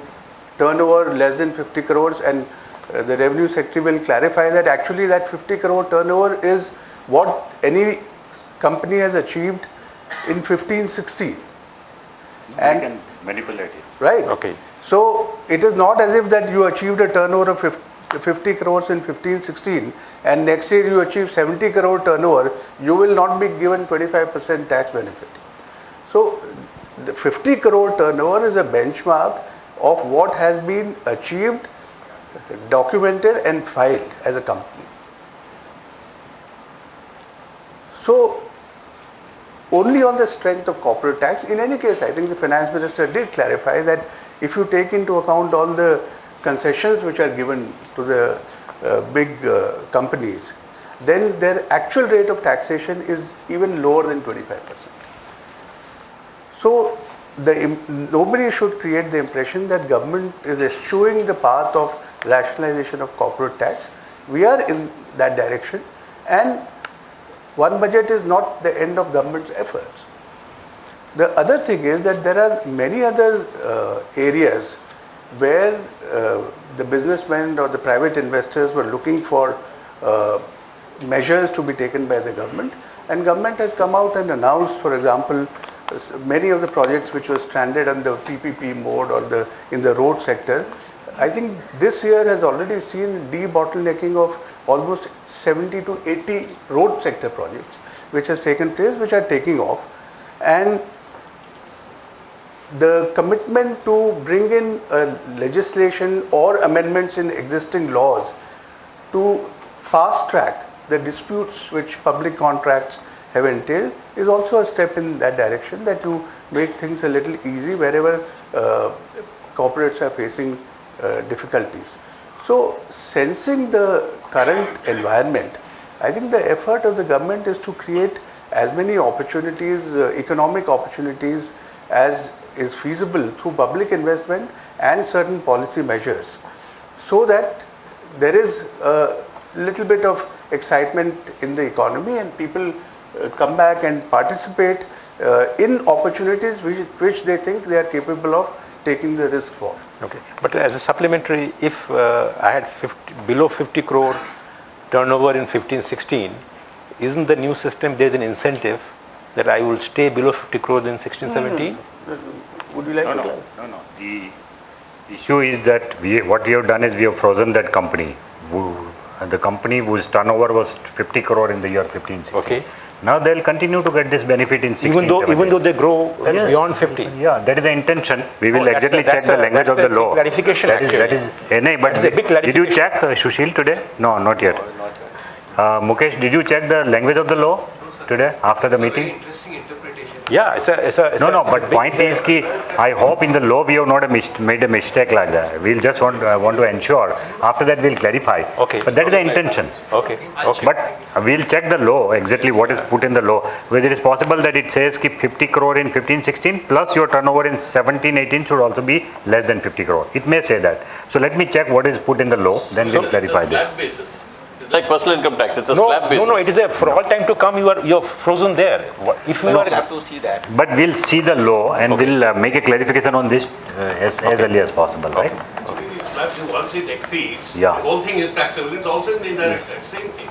turnover less than 50 crores, and the Revenue Secretary will clarify that actually that 50 crore turnover is what any company has achieved in 15-16. And can manipulate it. Right. Okay. So it is not as if that you achieved a turnover of 50 crores in 15-16 and next year you achieve 70 crore turnover, you will not be given 25% tax benefit. So the 50 crore turnover is a benchmark of what has been achieved, documented and filed as a company. So only on the strength of corporate tax, in any case I think the Finance Minister did clarify that if you take into account all the concessions which are given to the big companies, then their actual rate of taxation is even lower than 25%. So nobody should create the impression that government is eschewing the path of rationalization of corporate tax. We are in that direction, and one budget is not the end of government's efforts. The other thing is that there are many other areas where the businessmen or the private investors were looking for measures to be taken by the government, and government has come out and announced, for example, many of the projects which were stranded on the PPP mode or in the road sector. I think this year has already seen debottlenecking of almost 70 to 80 road sector projects which has taken place, which are taking off, and the commitment to bring in legislation or amendments in existing laws to fast track the disputes which public contracts have entailed is also a step in that direction, that you make things a little easy wherever corporates are facing difficulties. So sensing the current environment, I think the effort of the government is to create as many opportunities, economic opportunities as is feasible through public investment and certain policy measures, so that there is a little bit of excitement in the economy and people come back and participate in opportunities which they think they are capable of taking the risk for. Okay. But as a supplementary, if I had below 50 crore turnover in 15-16, isn't the new system there's an incentive that I will stay below 50 crores in 16-17? Would you like to clarify? No. The issue is that what we have done is we have frozen that company. The company whose turnover was 50 crore in the year 15-16. Okay. Now they will continue to get this benefit in 16-17. Even though they grow beyond 50. Yeah, that is the intention. We will that's exactly check the language of the law. Clarification. That is. But did you check Sushil today? No, not yet. Mukesh, did you check the language of the law today after the meeting? Yeah, But point is ki I hope in the law we have not made a mistake like that. We'll just want to ensure. After that we'll clarify. Okay. But that is the intention. Okay. But we'll check the law, exactly what is put in the law. Whether it is possible that it says ki 50 crore in 15-16 plus your turnover in 17-18 should also be less than 50 crore. It may say that. So let me check what is put in the law, then we'll clarify It's a that. slab basis. It's like personal income tax. It's a slab basis. No, it is for all time to come. You're frozen there. If you are have to see that. But we'll see the law and we'll make a clarification on this as early as possible, right? These slabs, once it exceeds, Yeah. the whole thing is taxable. It's also in the indirect tax, same thing.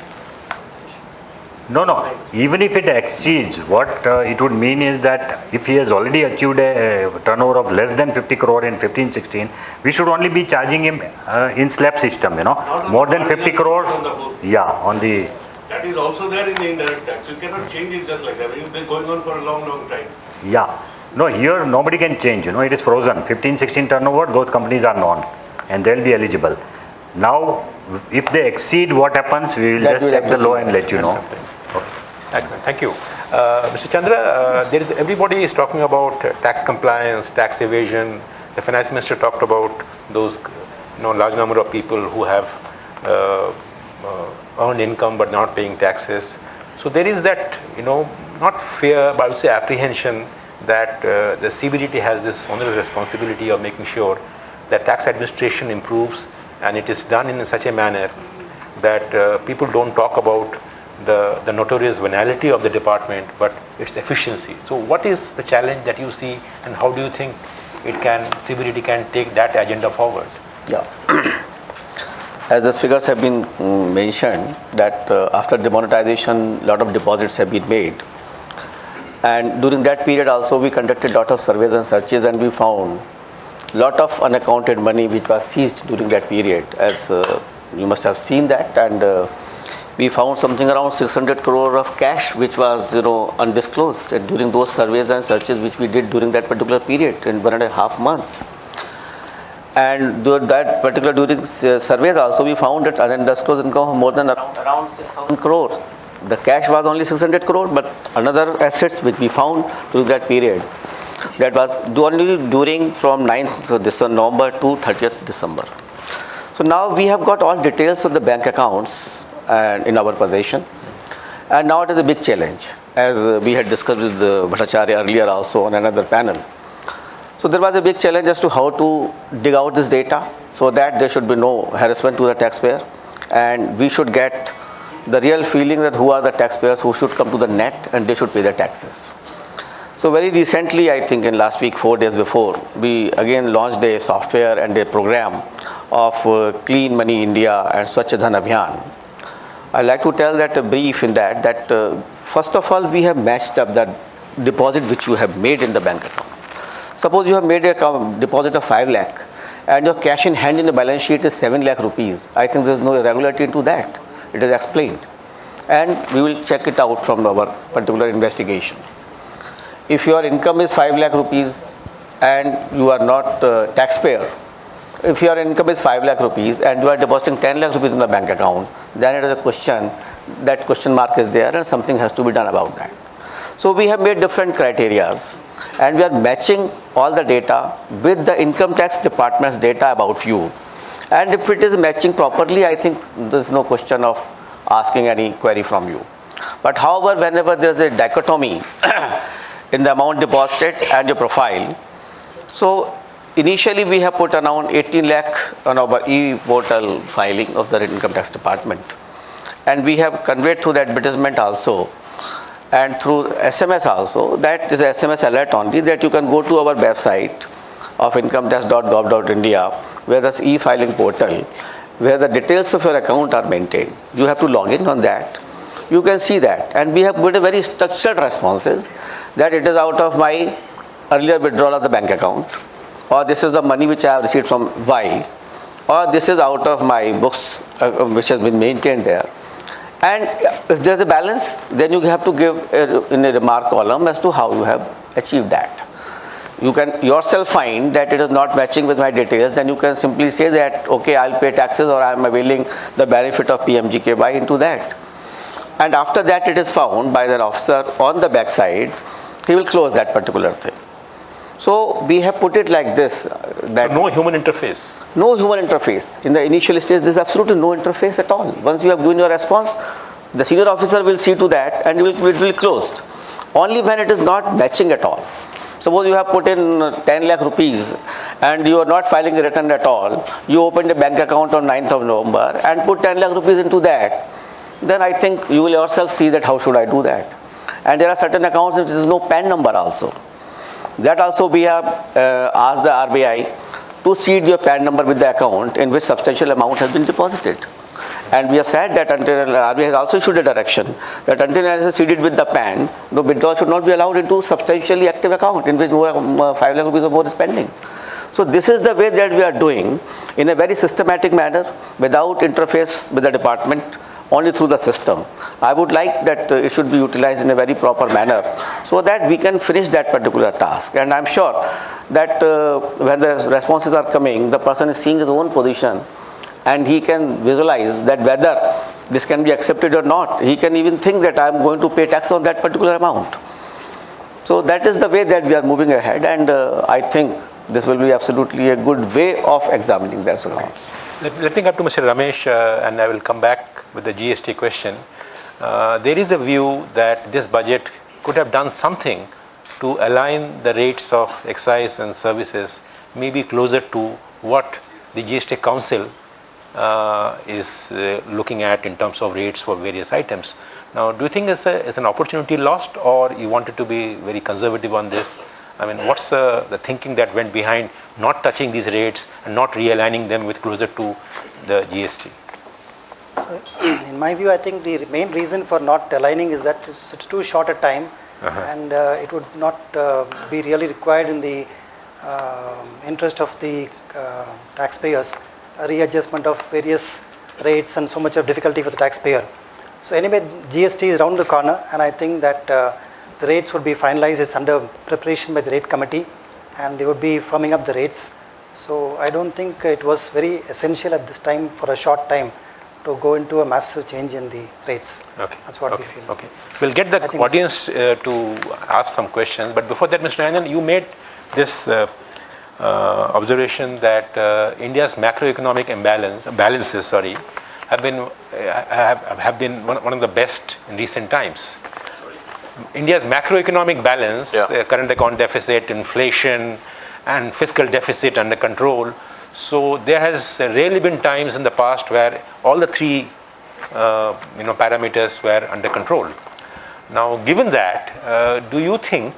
No. Even if it exceeds, what it would mean is that if he has already achieved a turnover of less than 50 crore in 15-16, we should only be charging him in slab system, more than 50 crore. Yeah, on the. That is also there in the indirect tax. You cannot change it just like that. It's been going on for a long time. Yeah. No, here nobody can change, it is frozen. 15-16 turnover, those companies are non and they'll be eligible. Now, if they exceed, what happens? We will just check the law and let you know. Excellent. Thank you. Mr. Chandra, everybody is talking about tax compliance, tax evasion. The finance minister talked about those large number of people who have earned income but not paying taxes. So there is that, not fear, but I would say apprehension that the CBDT has this onerous responsibility of making sure that tax administration improves, and it is done in such a manner that people don't talk about the notorious venality of the department, but its efficiency. So what is the challenge that you see, and how do you think CBDT can take that agenda forward? Yeah. As the figures have been mentioned, that after demonetization, a lot of deposits have been made. And during that period also, we conducted a lot of surveys and searches, and we found a lot of unaccounted money which was seized during that period, as you must have seen that. And we found something around 600 crore of cash which was undisclosed, and during those surveys and searches which we did during that particular period in 1.5 months. And during that particular surveys also, we found that undisclosed income of more than around 6,000 crore. The cash was only 600 crore, but another assets which we found during that period, that was only during from 9th November to 30th December. So now we have got all details of the bank accounts and in our possession, and now it is a big challenge, as we had discussed with Bhattacharya earlier also on another panel. So there was a big challenge as to how to dig out this data so that there should be no harassment to the taxpayer, and we should get the real feeling that who are the taxpayers who should come to the net and they should pay their taxes. So very recently, I think in last week, 4 days before, we again launched a software and a program of Clean Money India and Swachh Dhan Abhiyan. I like to tell that a brief in that first of all, we have matched up that deposit which you have made in the bank account. Suppose you have made a deposit of 5 lakh and your cash in hand in the balance sheet is 7 lakh rupees. I think there is no irregularity into that. It is explained, and we will check it out from our particular investigation. If your income is 5 lakh rupees and you are not a taxpayer, if your income is 5 lakh rupees and you are depositing 10 lakh rupees in the bank account, then it is a question, that question mark is there and something has to be done about that. So we have made different criterias, and we are matching all the data with the income tax department's data about you. And if it is matching properly, I think there is no question of asking any query from you. But however, whenever there is a dichotomy in the amount deposited and your profile, so initially we have put around 18 lakh on our e-portal filing of the income tax department. And we have conveyed through the advertisement also and through SMS also, that is a SMS alert only, that you can go to our website of incometax.gov.india, where there's e-filing portal, where the details of your account are maintained. You have to log in on that. You can see that. And we have got a very structured responses that it is out of my earlier withdrawal of the bank account, or this is the money which I have received from Y, or this is out of my books which has been maintained there. And if there's a balance, then you have to give in a remark column as to how you have achieved that. You can yourself find that it is not matching with my details, then you can simply say that, okay, I'll pay taxes, or I'm availing the benefit of PMGKY into that. And after that, it is found by the officer on the backside, he will close that particular thing. So we have put it like this, that So no human interface. no human interface. In the initial stage, there is absolutely no interface at all. Once you have given your response, the senior officer will see to that and it will be closed. Only when it is not matching at all. Suppose you have put in 10 lakh rupees and you are not filing a return at all, you opened a bank account on 9th of November and put 10 lakh rupees into that, then I think you will yourself see that how should I do that. And there are certain accounts which there is no PAN number also. That also we have asked the RBI to seed your PAN number with the account in which substantial amount has been deposited. And we have said that until RBI has also issued a direction that until it is seeded with the PAN, the withdrawal should not be allowed into substantially active account in which 5 lakh rupees or more is pending. So this is the way that we are doing in a very systematic manner without interface with the department, only through the system. I would like that it should be utilized in a very proper manner so that we can finish that particular task. And I'm sure that when the responses are coming, the person is seeing his own position and he can visualize that whether this can be accepted or not. He can even think that I'm going to pay tax on that particular amount. So that is the way that we are moving ahead, and I think this will be absolutely a good way of examining their accounts. Let me come to Mr. Ramesh and I will come back with the GST question. There is a view that this budget could have done something to align the rates of excise and services maybe closer to what the GST Council is looking at in terms of rates for various items. Now, do you think it's an opportunity lost, or you wanted to be very conservative on this? I mean, what's the thinking that went behind not touching these rates and not realigning them with closer to the GST? So, in my view, I think the main reason for not aligning is that it's too short a time, and it would not be really required in the interest of the taxpayers, a readjustment of various rates and so much of difficulty for the taxpayer. So anyway, GST is around the corner, and I think that the rates would be finalized. It's under preparation by the rate committee, and they would be firming up the rates. So I don't think it was very essential at this time, for a short time, to go into a massive change in the rates. Okay. That's what we feel. Okay. We'll get the audience to ask some questions, but before that, Mr. Ninan, you made this observation that India's macroeconomic balances have been one of the best in recent times. India's macroeconomic balance, current account deficit, inflation, and fiscal deficit under control. So there has rarely been times in the past where all the three parameters were under control. Now, given that, do you think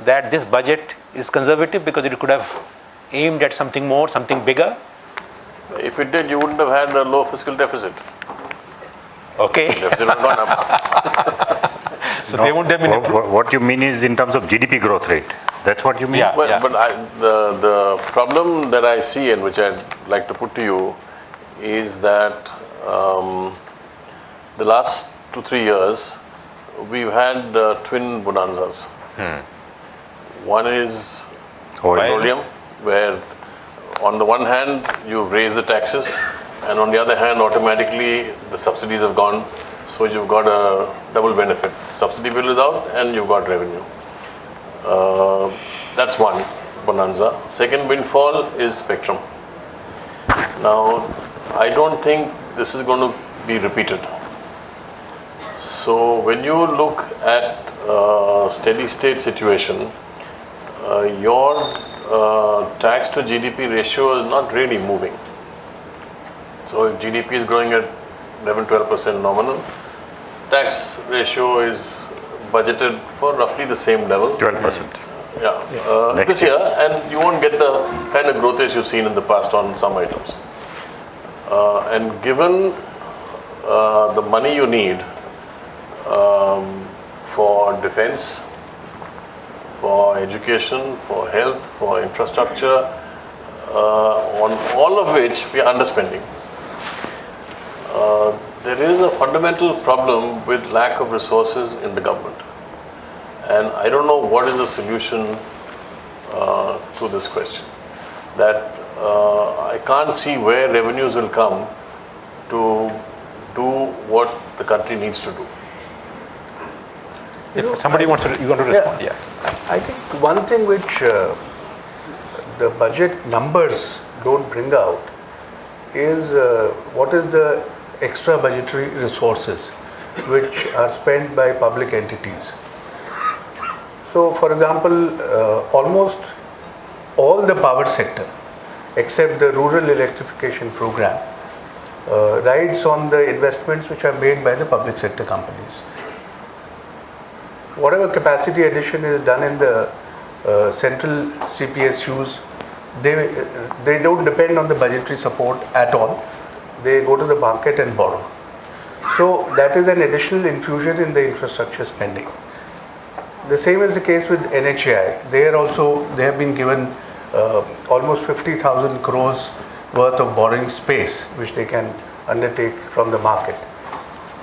that this budget is conservative because it could have aimed at something more, something bigger? If it did, you wouldn't have had a low fiscal deficit. Okay. Deficit would have gone up. So they wouldn't have been approved. What you mean is in terms of GDP growth rate. That's what you mean? Yeah. Well, but the problem that I see, and which I'd like to put to you, is that the last 2-3 years, we've had twin bonanzas. One is petroleum, where on the one hand, you've raised the taxes, and on the other hand, automatically the subsidies have gone. So you've got a double benefit. Subsidy bill is out and you've got revenue. That's one bonanza. Second windfall is spectrum. Now, I don't think this is going to be repeated. So when you look at steady state situation, your tax to GDP ratio is not really moving. So if GDP is growing at 11-12% nominal, tax ratio is budgeted for roughly the same level. 12%. This year, and you won't get the kind of growth rates you've seen in the past on some items. And given the money you need for defense, for education, for health, for infrastructure, on all of which we are underspending. There is a fundamental problem with lack of resources in the government. And I don't know what is the solution to this question. That I can't see where revenues will come to do what the country needs to do. If somebody wants to, you want to respond? Yeah. I think one thing which the budget numbers don't bring out is what is the extra budgetary resources which are spent by public entities. So, for example, almost all the power sector, except the rural electrification program, rides on the investments which are made by the public sector companies. Whatever capacity addition is done in the central CPSUs, they don't depend on the budgetary support at all. They go to the market and borrow. So that is an additional infusion in the infrastructure spending. The same is the case with NHAI. They have been given almost 50,000 crores worth of borrowing space, which they can undertake from the market.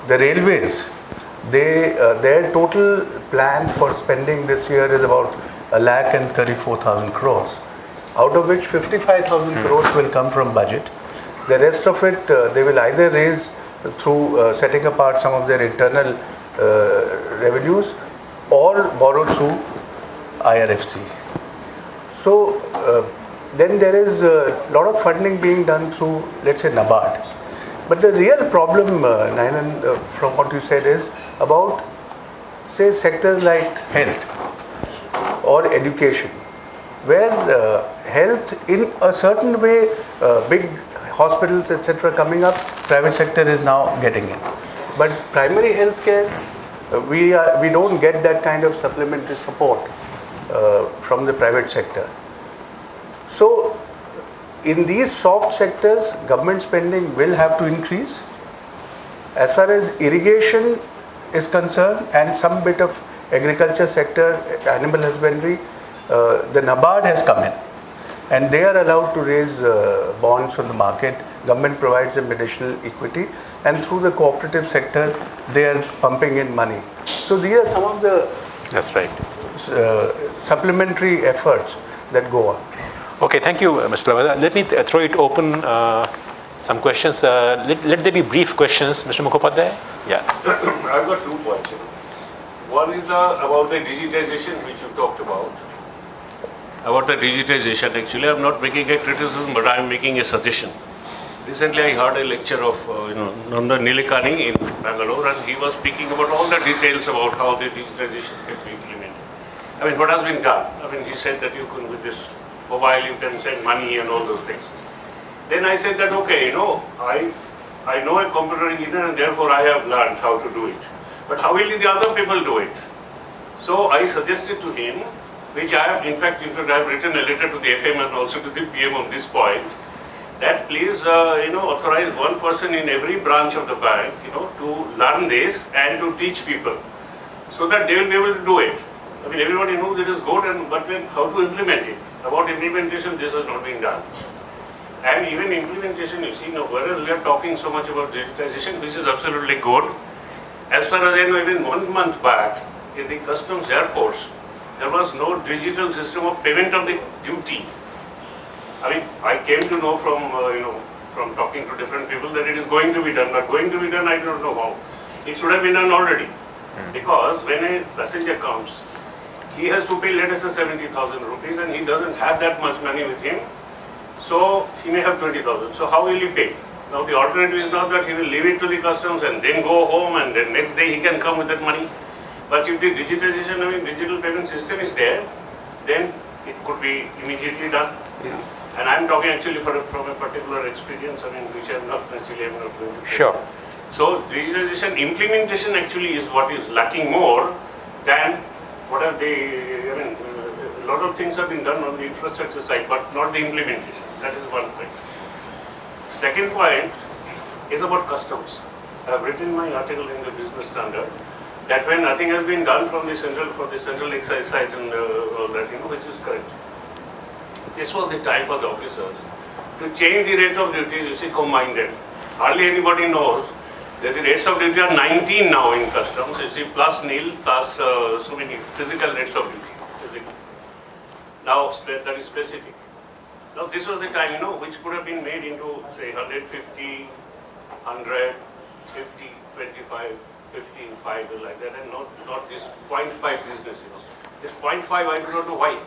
The railways, their total plan for spending this year is about 1,34,000 crores, out of which 55,000 crores will come from budget. The rest of it they will either raise through setting apart some of their internal revenues or borrow through IRFC. So then there is a lot of funding being done through, let's say, NABARD. But the real problem, Ninan, from what you said, is about, say, sectors like health. or education, where health in a certain way, big hospitals, etc. coming up, private sector is now getting in. But primary health care, we don't get that kind of supplementary support from the private sector. So in these soft sectors, government spending will have to increase. As far as irrigation is concerned and some bit of agriculture sector, animal husbandry, the NABARD has come in and they are allowed to raise bonds from the market. Government provides them additional equity, and through the cooperative sector they are pumping in money. So these are some of the That's right. supplementary efforts that go on. Okay, thank you, Mr. Lavasa. Let me throw it open, some questions. Let there be brief questions, Mr. Mukhopadhyay. Yeah. I've got 2 points. One is about the digitization which you talked about. About the digitization, actually, I'm not making a criticism, but I'm making a suggestion. Recently, I heard a lecture of Nanda Nilikani in Bangalore, and he was speaking about all the details about how the digitization can be implemented. I mean, what has been done? I mean, he said that you can, with this mobile, you can send money and all those things. Then I said that, okay, I know a computer engineer and therefore I have learned how to do it. But how will the other people do it? So I suggested to him, which I have, in fact, I have written a letter to the FM and also to the PM on this point, that please, authorize one person in every branch of the bank, to learn this and to teach people, so that they will be able to do it. I mean, everybody knows it is good, but then how to implement it? About implementation, this has not been done. And even implementation, you see, now whereas we are talking so much about digitization, which is absolutely good, as far as I know, even 1 month back, in the customs airports, there was no digital system of payment of the duty. I mean, I came to know from talking to different people that it is going to be done, but going to be done, I don't know how. It should have been done already. Because when a passenger comes, he has to pay, let us say, 70,000 rupees, and he doesn't have that much money with him. So he may have 20,000. So how will he pay? Now the alternative is not that he will leave it to the customs and then go home and then next day he can come with that money. But if the digitization, digital payment system is there, then it could be immediately done. Yeah. And I'm talking actually from a particular experience, which I'm not going to share. Sure. So digitization implementation actually is what is lacking more than what are the, a lot of things have been done on the infrastructure side, but not the implementation. That is one point. Second point is about customs. I have written my article in the Business Standard that when nothing has been done from the central excise side and all that, which is correct. This was the time for the officers to change the rates of duty, you see, combined. Hardly anybody knows that the rates of duty are 19 now in customs, you see, plus nil, plus so many physical rates of duty. Physical. Now, that is specific. Now, this was the time, which could have been made into, say, 150, 100, 50, 25, 15, 5, like that, and not this 0.5 business, This 0.5, I do not know why.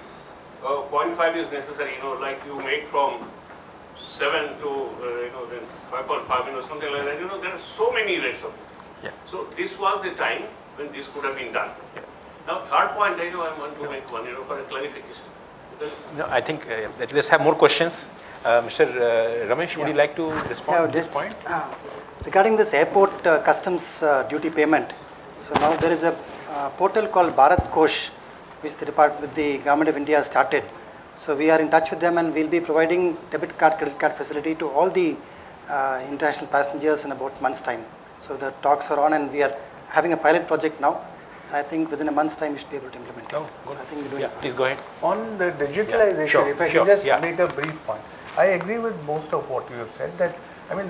0.5 is necessary, like you make from 7 to, then 5.5, something like that. There are so many rates of it. Yeah. So this was the time when this could have been done. Yeah. Now, third point, I want to make one, for a clarification. No, I think let's have more questions. Mr. Ramesh, would you like to respond to this point? Regarding this airport customs duty payment, so now there is a portal called Bharat Kosh, which the Government of India has started. So we are in touch with them and we'll be providing debit card, credit card facility to all the international passengers in about a month's time. So the talks are on and we are having a pilot project now. I think within a month's time we should be able to implement it. Oh, good. So I think we're doing Yeah, please go ahead. On the digitalization, Sure, if I sure, can just yeah. make a brief point. I agree with most of what you have said, that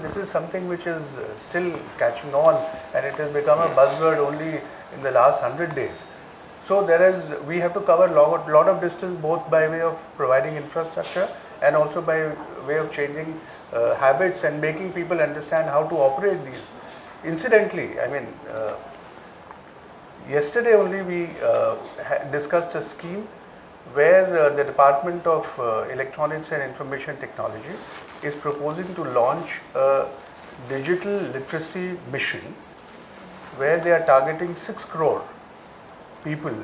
this is something which is still catching on and it has become a buzzword only in the last 100 days. So we have to cover a lot of distance, both by way of providing infrastructure and also by way of changing habits and making people understand how to operate these. Incidentally, yesterday only we discussed a scheme where the Department of Electronics and Information Technology is proposing to launch a digital literacy mission where they are targeting 6 crore people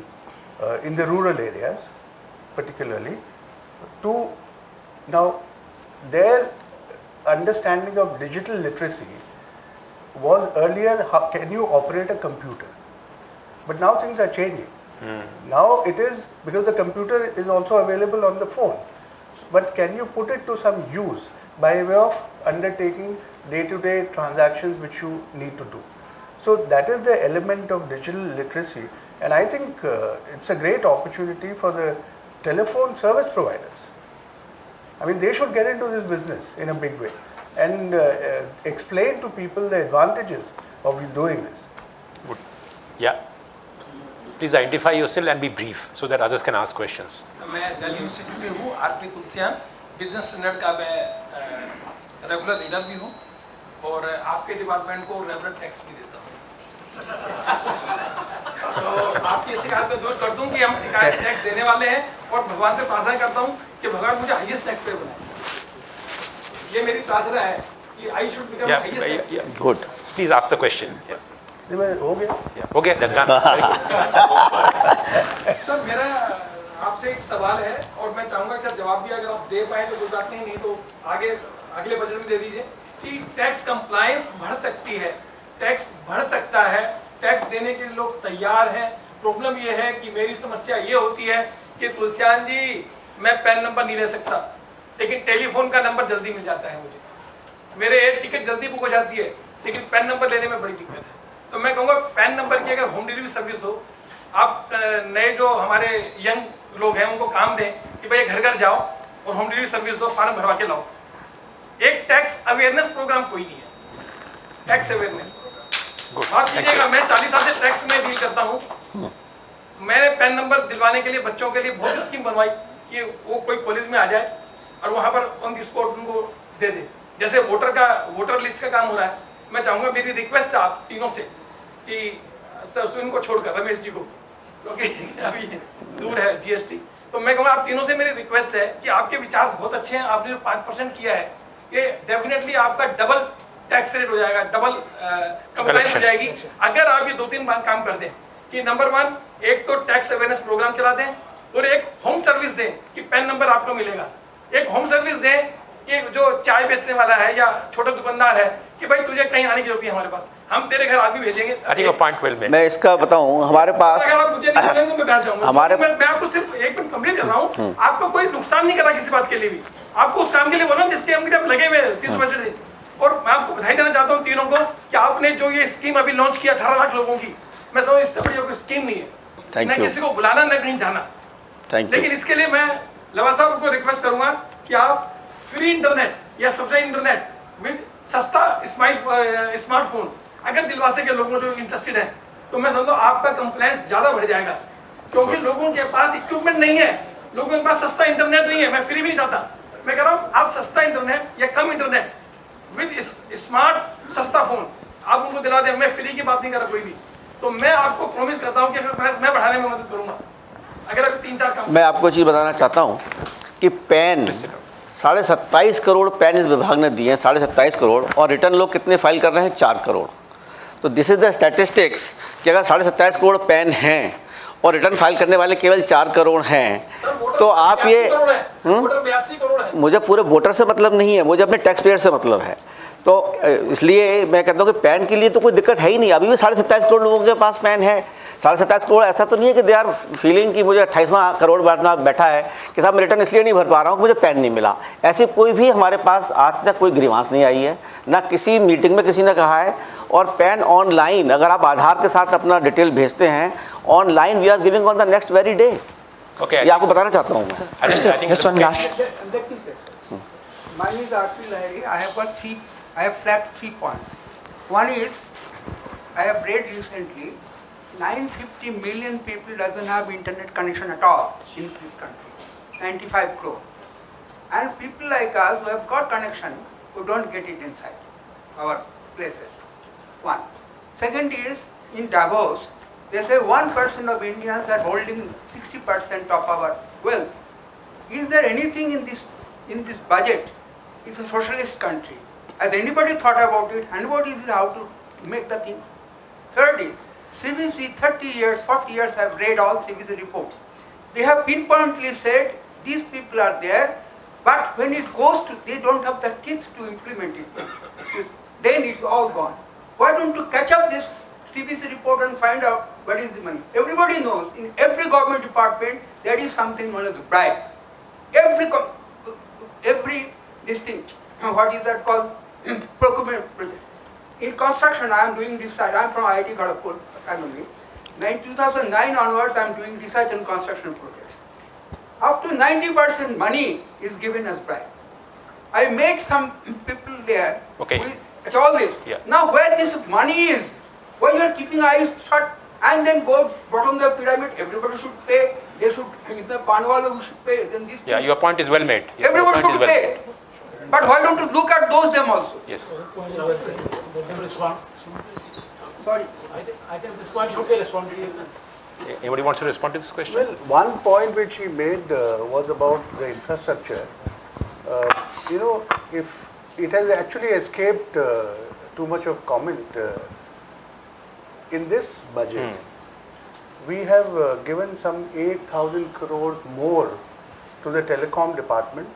in the rural areas particularly. Now their understanding of digital literacy was earlier, how can you operate a computer? But now things are changing. Now it is, because the computer is also available on the phone, but can you put it to some use by way of undertaking day-to-day transactions which you need to do? So that is the element of digital literacy, and I think it's a great opportunity for the telephone service providers. I mean, they should get into this business in a big way and explain to people the advantages of doing this. Good. Yeah. Please identify yourself and be brief so that others can ask questions. मैं Delhi university से हूँ, RP Tulsiyan, business standard का मैं regular reader भी हूँ और आपके department को रेगुलर टैक्स भी देता हूँ। तो आपकी शिकायत में दूर कर दूँ कि हम टैक्स देने वाले हैं और भगवान से प्रार्थना करता हूँ कि भगवान मुझे हाईएस्ट टैक्स पे बनाए। ये मेरी प्रार्थना है कि I should become highest tax. Good. Please ask the question. Yes. हो गया? हो गया, that's done. Very good. Sir मेरा आपसे एक सवाल है और मैं चाहूँगा कि जवाब भी अगर आप दे पाए तो कोई बात नहीं, नहीं तो आगे अगले बजट में दे दीजिए कि टैक्स कंप्लायंस बढ़ सकती है, टैक्स बढ़ सकता है, टैक्स देने के लिए लोग तैयार हैं। प्रॉब्लम ये है कि मेरी समस्या ये होती है कि तुलसियान जी मैं पैन नंबर नहीं ले सकता, लेकिन टेलीफोन का नंबर जल्दी मिल जाता है मुझे, मेरे एयर टिकट जल्दी बुक हो जाती है, लेकिन पैन नंबर लेने में बड़ी दिक्कत है। तो मैं कहूँगा पैन नंबर की अगर होम डिलीवरी सर्विस हो, आप नए जो हमारे यंग लोग हैं उनको काम दें कि भाई घर घर जाओ और होम डिलीवरी सर्विस दो, फार्म भरवा के लाओ। एक टैक्स अवेयरनेस प्रोग्राम कोई नहीं है, टैक्स अवेयरनेस प्रोग्राम। माफ कीजिएगा, मैं 40 साल से टैक्स में डील करता हूँ। मैंने पैन नंबर दिलवाने के लिए बच्चों के लिए बहुत स्कीम बनवाई कि वो कोई कॉलेज में आ जाए और वहाँ पर ऑन द स्पॉट उनको दे दे। जैसे वोटर लिस्ट का काम हो रहा है, मैं चाहूँगा, मेरी रिक्वेस्ट है आप तीनों से कि सुशील को छोड़कर रमेश जी को, क्योंकि अभी दूर है जीएसटी, तो मैं कहूँगा आप तीनों से मेरी रिक्वेस्ट है कि आपके विचार बहुत अच्छे हैं। आपने जो 5% किया है ये डेफिनेटली आपका डबल टैक्स रेट हो जाएगा, डबल कंप्लायंस हो जाएगी अगर आप ये 2-3 बार काम कर दें कि नंबर 1 एक तो टैक्स अवेयरनेस प्रोग्राम चला दें और एक होम सर्विस दें कि पैन नंबर आपको मिलेगा। एक होम सर्विस दें कि जो चाय बेचने वाला है या छोटा दुकानदार है कि भाई तुझे कहीं आने की जरूरत नहीं, हमारे पास हम तेरे घर आदमी भेजेंगे। I think a point well made. मैं इसका बताऊं, हमारे पास अगर आप मुझे नहीं बोलेंगे तो मैं बैठ जाऊंगा। हमारे मैं आपको सिर्फ एक मिनट कंप्लीट कर रहा हूँ, आपको कोई नुकसान नहीं करा किसी बात के लिए भी, आपको उस काम के लिए बोला जिसके हम जब लगे हुए 30% दिन। और मैं आपको बधाई देना चाहता हूँ तीनों को कि आपने जो ये स्कीम अभी लॉन्च किया 18 लाख लोगों की, मैं समझ इससे बड़ी कोई स्कीम नहीं है, न किसी को बुलाना न कहीं जाना। लेकिन इसके लिए मैं लवासा साहब को रिक्वेस्ट करूंगा कि आप फ्री इंटरनेट या सब्सिडी इंटरनेट विद सस्ता स्मार्टफोन अगर दिलवासे के लोगों जो इंटरेस्टेड है तो मैं समझता हूँ आपका कंप्लेंट ज्यादा बढ़ जाएगा, क्योंकि लोगों के पास इक्विपमेंट नहीं है, लोगों के पास सस्ता इंटरनेट नहीं है। मैं फ्री भी नहीं चाहता, मैं कह रहा हूँ आप सस्ता इंटरनेट या कम इंटरनेट विद स्मार्ट सस्ता फोन आप उनको दिला दें। मैं फ्री की बात नहीं कर रहा कोई भी, तो मैं आपको प्रॉमिस करता हूँ कि मैं बढ़ाने में मदद करूंगा अगर अभी 3-4 काम। मैं आपको चीज़ बताना चाहता हूँ कि पैन 27.5 करोड़ पैन इस विभाग ने दिए हैं, 27.5 करोड़, और रिटर्न लोग कितने फाइल कर रहे हैं? 4 करोड़। तो दिस इज द स्टैटिस्टिक्स कि अगर 27.5 करोड़ पैन हैं और रिटर्न फाइल करने वाले केवल 4 करोड़ हैं, तो आप ये मुझे पूरे वोटर से मतलब नहीं है, मुझे अपने टैक्स पेयर से मतलब है। तो इसलिए मैं कहता हूँ कि पैन के लिए तो कोई दिक्कत है ही नहीं। अभी भी 27.5 करोड़ लोगों के पास पैन है। 27.5 करोड़ ऐसा तो नहीं है कि दे आर फीलिंग कि मुझे 28वां करोड़ बैठा है कि साहब मैं रिटर्न इसलिए नहीं भर पा रहा हूँ, मुझे पैन नहीं मिला। ऐसी कोई भी हमारे पास आज तक कोई ग्रीवांस नहीं आई है, ना किसी मीटिंग में किसी ने कहा है। और पैन ऑनलाइन, अगर आप आधार के साथ अपना डिटेल भेजते हैं online, we are giving on the next very day. ये आपको बताना चाहता हूँ। I have flagged 3 points. One is, I have read recently, 950 million people doesn't have internet connection at all in this country, 95 crore. And people like us who have got connection, who don't get it inside our places. One. Second is, in Davos, they say 1% of Indians are holding 60% of our wealth. Is there anything in this budget? It's a socialist country. Has anybody thought about it? And what is it, how to make the things? Third is, CVC 30 years, 40 years I have read all CVC reports. They have pinpointedly said these people are there, but when it goes to, they don't have the teeth to implement it. Then it's all gone. Why don't you catch up this CVC report and find out what is the money? Everybody knows in every government department there is something known as bribe. Every this thing, what is that called? Procurement project. In construction, I am doing research. I am from IIT Kharagpur Academy. 2009 onwards, I am doing research and construction projects. Up to 90% money is given as bribe. I met some people there. Okay. With all this. Yeah. Now, where this money is, why you are keeping eyes shut and then go bottom of the pyramid? Everybody should pay. They should. If the panwala who should pay, then this. Yeah, your point is well made. Yeah, Everyone should pay. But why don't you look at those them also? Yes. Sorry. I think this one should be responded to. Anybody wants to respond to this question? Well, one point which he made was about the infrastructure. If it has actually escaped too much of comment, in this budget, we have given some 8,000 crores more to the telecom department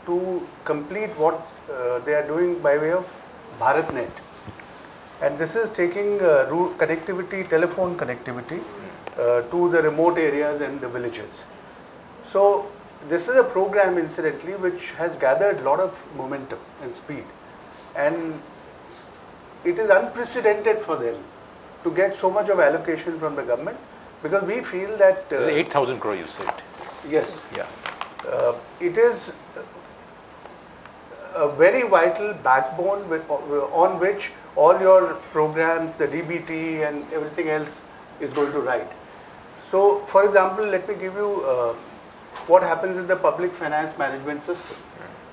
to complete what they are doing by way of BharatNet. And this is taking connectivity, telephone connectivity to the remote areas and the villages. So this is a program, incidentally, which has gathered a lot of momentum and speed. And it is unprecedented for them to get so much of allocation from the government, because we feel that... 8,000 crore you said. Yes. Yeah. It is a very vital backbone on which all your programs, the DBT and everything else is going to ride. So, for example, let me give you what happens in the public finance management system,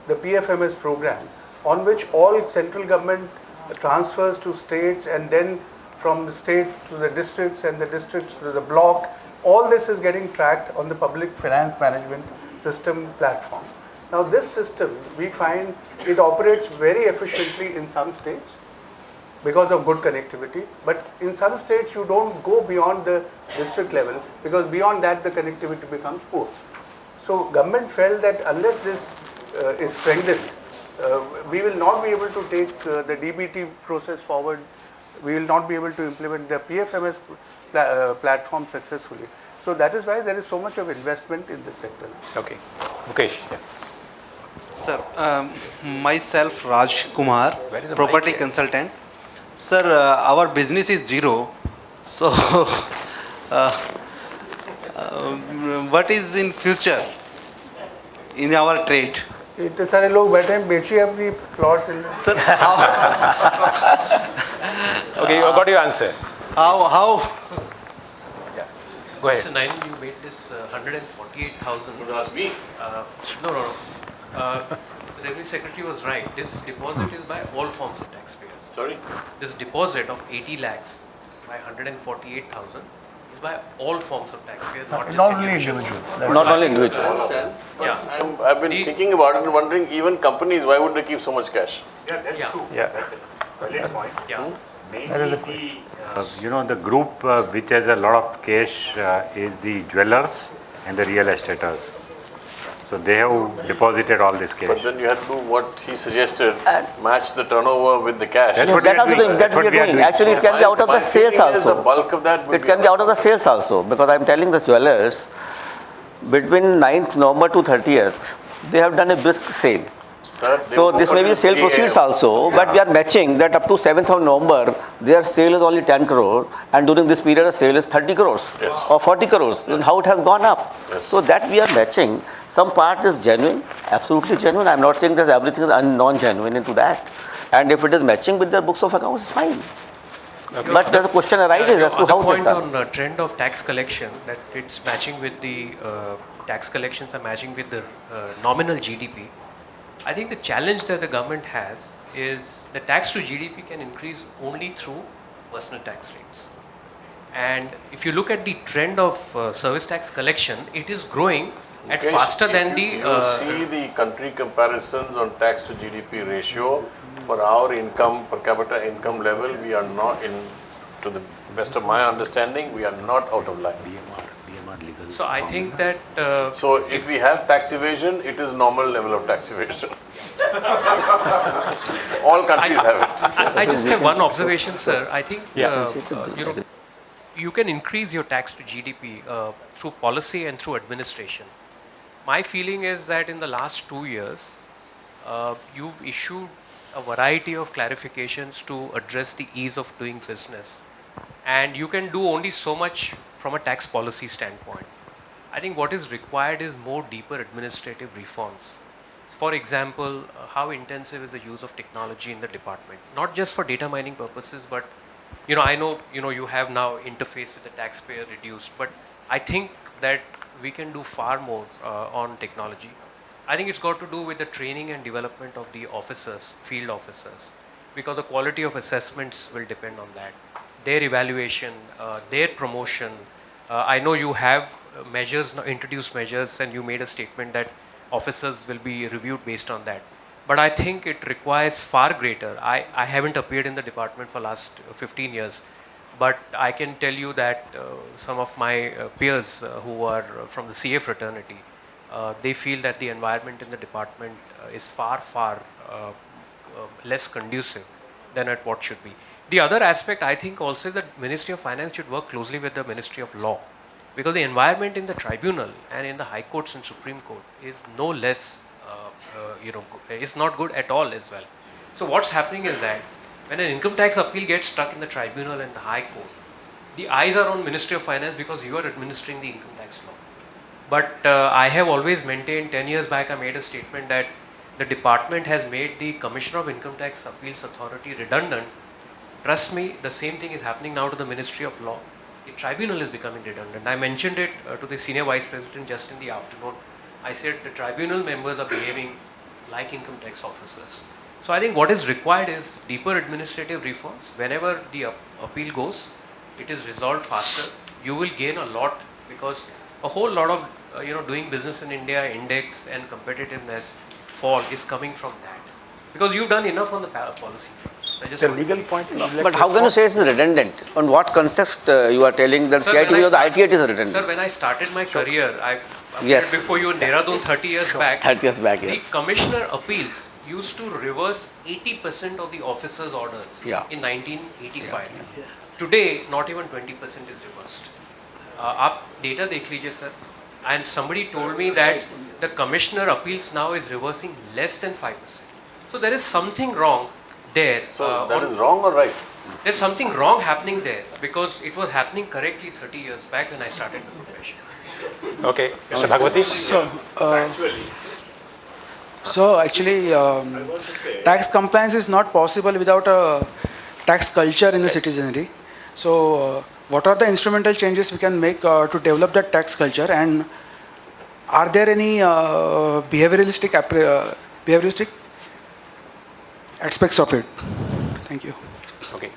the PFMS programs, on which all central government transfers to states, and then from the state to the districts and the districts to the block. All this is getting tracked on the public finance management system platform. Now this system, we find it operates very efficiently in some states because of good connectivity, but in some states you don't go beyond the district level, because beyond that the connectivity becomes poor. So government felt that unless this is strengthened, we will not be able to take the DBT process forward. We will not be able to implement the PFMS platform successfully. So that is why there is so much of investment in this sector. Okay. Mukesh. Yeah. Sir, myself Raj Kumar, property consultant. Sir, our business is zero. So, what is in future in our trade? इतने सारे लोग बैठे हैं, बेचिए अपनी plots. Sir, how? Okay, you got your answer. How? Yeah. Go ahead. Mr. Ninan, you made this 148,000. Would you ask me? No. The Revenue Secretary was right. This deposit is by all forms of taxpayers. Sorry? This deposit of 80 lakhs by 148,000 is by all forms of taxpayers, not just individuals. Not only individuals. I understand. Yeah. I've been thinking about it and wondering, even companies, why would they keep so much cash? Yeah, that's Yeah. true. Yeah. That's a valid point. Yeah. Mainly the group which has a lot of cash is the jewelers and the real estaters. So they have deposited all this cash. But then you have to do what he suggested, match the turnover with the cash. Yes, that we are doing. Actually, it can be out of the sales also. The bulk of that It can be out of the sales also, because I am telling the jewelers, between 9th November to 30th, they have done a brisk sale. Sir, So this may be sale proceeds also, but we are matching that up to 7th of November, their sale is only 10 crore, and during this period, the sale is 30 crores or 40 crores. Then how it has gone up? Yes. So that we are matching. Some part is genuine, absolutely genuine. I am not saying that everything is non-genuine into that. And if it is matching with their books of accounts, it's fine. Okay. But the question arises as to how it is point done. on trend of tax collection, that it's matching with the tax collections are matching with the nominal GDP. I think the challenge that the government has is the tax to GDP can increase only through personal tax rates. And if you look at the trend of service tax collection, it is growing at faster than the... You see the country comparisons on tax to GDP ratio, for our income, per capita income level, we are not in to the best of my understanding, we are not out of line. So I think that So if we have tax evasion, it is normal level of tax evasion. All countries have it. I just have one observation, sir. I think you can increase your tax to GDP through policy and through administration. My feeling is that in the last 2 years, you've issued a variety of clarifications to address the ease of doing business. And you can do only so much from a tax policy standpoint. I think what is required is more deeper administrative reforms. For example, how intensive is the use of technology in the department? Not just for data mining purposes, but I know you have now interface with the taxpayer reduced, but I think that we can do far more on technology. I think it's got to do with the training and development of the officers, field officers, because the quality of assessments will depend on that. Their evaluation, their promotion. I know you have measures, introduced measures, and you made a statement that officers will be reviewed based on that. But I think it requires far greater. I haven't appeared in the department for last 15 years, but I can tell you that some of my peers who are from the CA fraternity, they feel that the environment in the department is far less conducive than at what should be. The other aspect, I think also, is that Ministry of Finance should work closely with the Ministry of Law, because the environment in the tribunal and in the High Courts and Supreme Court is no less, is not good at all as well. So what's happening is that when an income tax appeal gets stuck in the tribunal and the High Court, the eyes are on Ministry of Finance because you are administering the income tax law. But I have always maintained, 10 years back I made a statement that the department has made the Commissioner of Income Tax Appeals Authority redundant. Trust me, the same thing is happening now to the Ministry of Law. The tribunal is becoming redundant. I mentioned it to the Senior Vice President just in the afternoon. I said the tribunal members are behaving like income tax officers. So I think what is required is deeper administrative reforms. Whenever the appeal goes, it is resolved faster. You will gain a lot, because a whole lot of doing business in India, index and competitiveness fall is coming from that. Because you've done enough on the policy front. The legal point is But how can you say it's redundant? On what context you are telling that CITV or the ITAT is redundant? Sir, when I started my career, I Yes. before you in Dehradun 30 years back. 30 years back, yes. The Commissioner appeals used to reverse 80% of the officers' orders in 1985. Today, not even 20% is reversed. आप data देख लीजिए sir. And somebody told me that the Commissioner appeals now is reversing less than 5%. So there is something wrong there. So that is wrong or right? There's something wrong happening there, because it was happening correctly 30 years back when I started the profession. Okay, Mr. Bhagwati. So actually, tax compliance is not possible without a tax culture in the citizenry. So what are the instrumental changes we can make to develop that tax culture, and are there any behavioristic aspects of it? Thank you. Okay.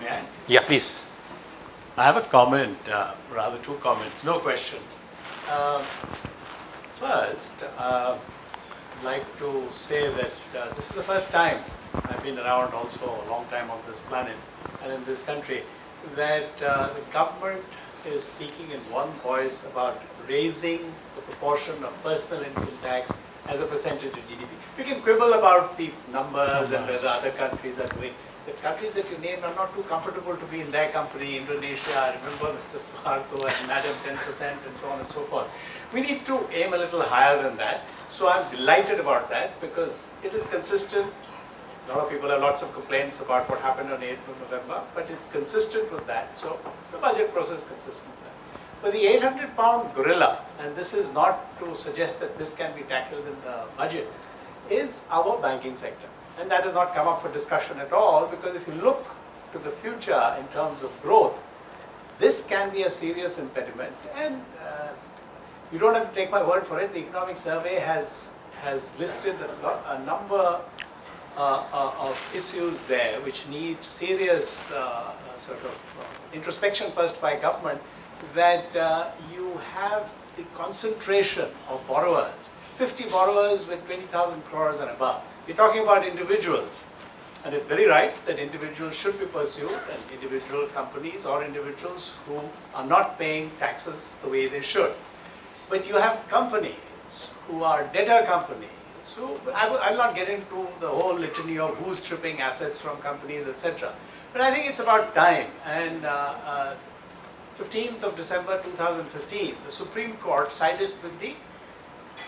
May I? Yeah, please. I have a comment, rather two comments, no questions. First, I'd like to say that this is the first time I've been around also a long time on this planet and in this country, that the government is speaking in one voice about raising the proportion of personal income tax as a percentage of GDP. We can quibble about the numbers and whether other countries are doing. The countries that you named are not too comfortable to be in their company. Indonesia, I remember Mr. Suharto and Madam 10% and so on and so forth. We need to aim a little higher than that. So I'm delighted about that, because it is consistent. A lot of people have lots of complaints about what happened on 8th of November, but it's consistent with that. So the budget process is consistent with that. But the 800-pound gorilla, and this is not to suggest that this can be tackled in the budget, is our banking sector. And that has not come up for discussion at all, because if you look to the future in terms of growth, this can be a serious impediment. And you don't have to take my word for it. The economic survey has listed a number of issues there which need serious sort of introspection first by government, that you have the concentration of borrowers, 50 borrowers with 20,000 crores and above. We're talking about individuals And it's very right that individuals should be pursued, and individual companies or individuals who are not paying taxes the way they should. But you have companies who are debtor companies. So I'll not get into the whole litany of who's stripping assets from companies, etc. But I think it's about time. And 15th of December 2015, the Supreme Court sided with the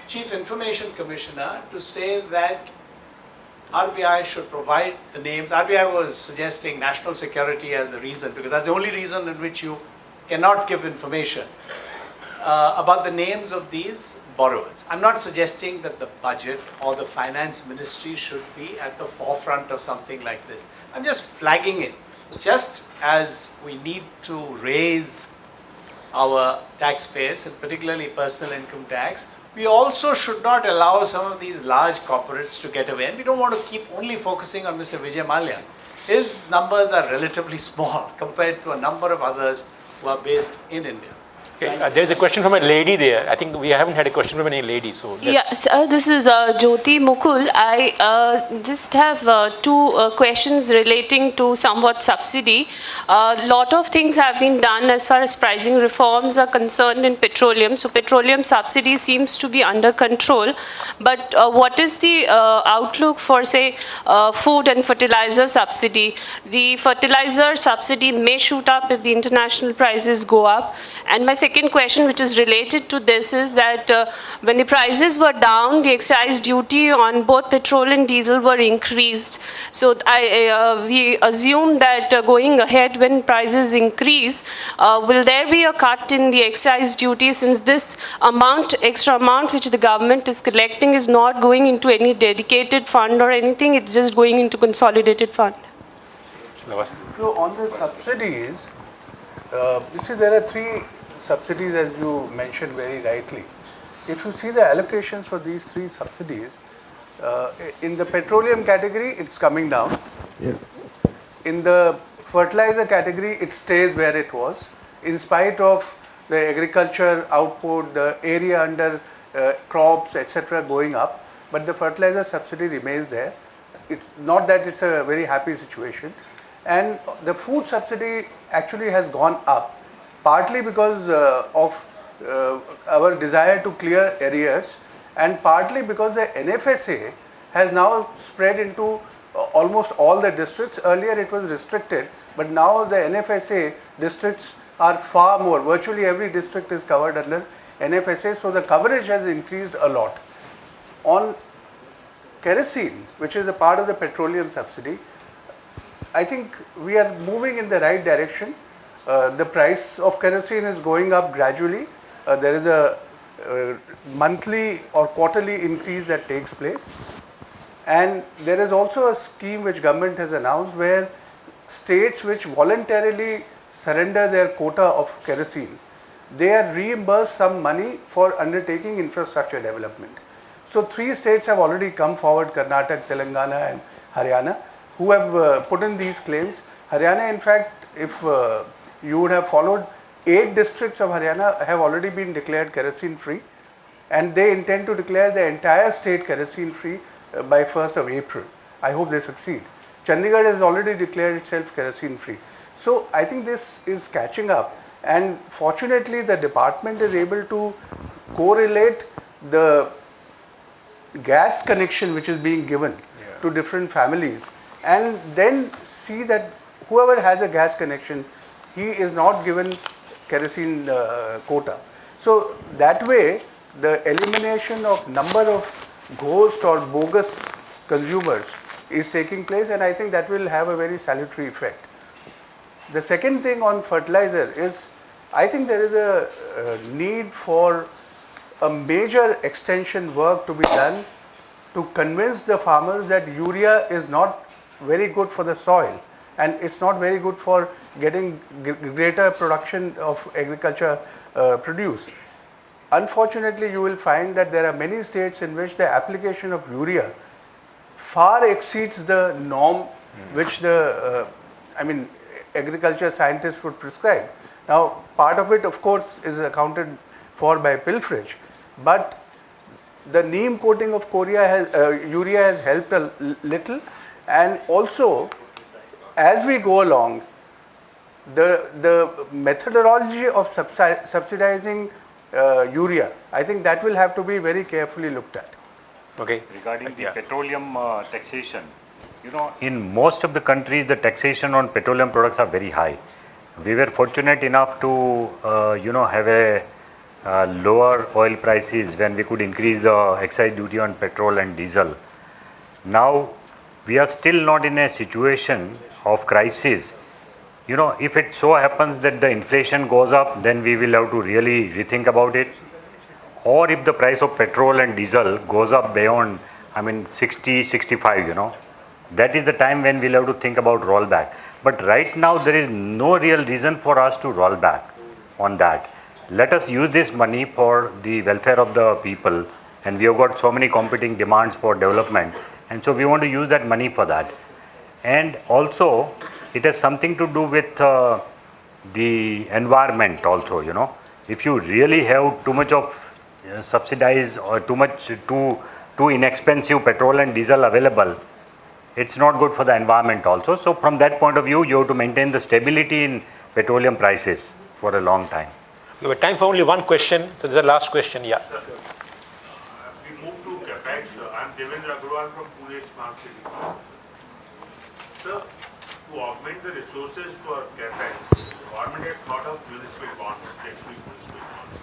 Chief Information Commissioner to say that RBI should provide the names. RBI was suggesting national security as a reason, because that's the only reason in which you cannot give information about the names of these borrowers. I'm not suggesting that the budget or the finance ministry should be at the forefront of something like this. I'm just flagging it. Just as we need to raise our tax base, and particularly personal income tax, we also should not allow some of these large corporates to get away. And we don't want to keep only focusing on Mr. Vijay Mallya. His numbers are relatively small compared to a number of others who are based in India. Okay. There's a question from a lady there. I think we haven't had a question from any lady. So yes, this is Jyoti Mukul. I just have two questions relating to somewhat subsidy. A lot of things have been done as far as pricing reforms are concerned in petroleum. So petroleum subsidy seems to be under control. But what is the outlook for, say, food and fertilizer subsidy? The fertilizer subsidy may shoot up if the international prices go up. And my second question, which is related to this, is that when the prices were down, the excise duty on both petrol and diesel were increased. So we assume that going ahead, when prices increase, will there be a cut in the excise duty, since this amount, extra amount which the government is collecting is not going into any dedicated fund or anything, it's just going into consolidated fund? So on the subsidies, you see there are three subsidies, as you mentioned very rightly. If you see the allocations for these three subsidies, in the petroleum category, it's coming down. Yeah. In the fertilizer category, it stays where it was, in spite of the agriculture output, the area under crops, etc. going up, but the fertilizer subsidy remains there. It's not that it's a very happy situation. And the food subsidy actually has gone up, partly because of our desire to clear arrears, and partly because the NFSA has now spread into almost all the districts. Earlier it was restricted, but now the NFSA districts are far more. Virtually every district is covered under NFSA, so the coverage has increased a lot. On kerosene, which is a part of the petroleum subsidy, I think we are moving in the right direction. The price of kerosene is going up gradually. There is a monthly or quarterly increase that takes place. And there is also a scheme which government has announced where states which voluntarily surrender their quota of kerosene, they are reimbursed some money for undertaking infrastructure development. So 3 states have already come forward, Karnataka, Telangana and Haryana, who have put in these claims. Haryana, in fact, if you would have followed, 8 districts of Haryana have already been declared kerosene free, and they intend to declare the entire state kerosene free by 1st of April. I hope they succeed. Chandigarh has already declared itself kerosene free. So I think this is catching up, and fortunately the department is able to correlate the gas connection which is being given to different families, and then see that whoever has a gas connection, he is not given kerosene quota. So that way the elimination of number of ghost or bogus consumers is taking place, and I think that will have a very salutary effect. The second thing on fertilizer is, I think there is a need for a major extension work to be done to convince the farmers that urea is not very good for the soil, and it's not very good for getting greater production of agriculture produce. Unfortunately, you will find that there are many states in which the application of urea far exceeds the norm which the agriculture scientists would prescribe. Now, part of it, of course, is accounted for by pilferage, but the neem coating of urea has helped a little, And also, as we go along, the methodology of subsidizing urea, I think that will have to be very carefully looked at. Okay. Regarding the petroleum taxation, in most of the countries, the taxation on petroleum products are very high. We were fortunate enough to, have a lower oil prices when we could increase the excise duty on petrol and diesel. Now, we are still not in a situation of crisis. If it so happens that the inflation goes up, then we will have to really rethink about it. Or if the price of petrol and diesel goes up beyond, 60, 65, that is the time when we'll have to think about rollback. But right now, there is no real reason for us to roll back on that. Let us use this money for the welfare of the people, and we have got so many competing demands for development, and so we want to use that money for that. And also, it has something to do with the environment also, If you really have too much of subsidized or too inexpensive petrol and diesel available, it's not good for the environment also. So from that point of view, you have to maintain the stability in petroleum prices for a long time. We have time for only one question. So this is the last question. Yeah. We move to CapEx. I'm Devendra Agrawal from Pune Smart City. Sir, to augment the resources for CapEx, the government had thought of municipal bonds, tax-free municipal bonds.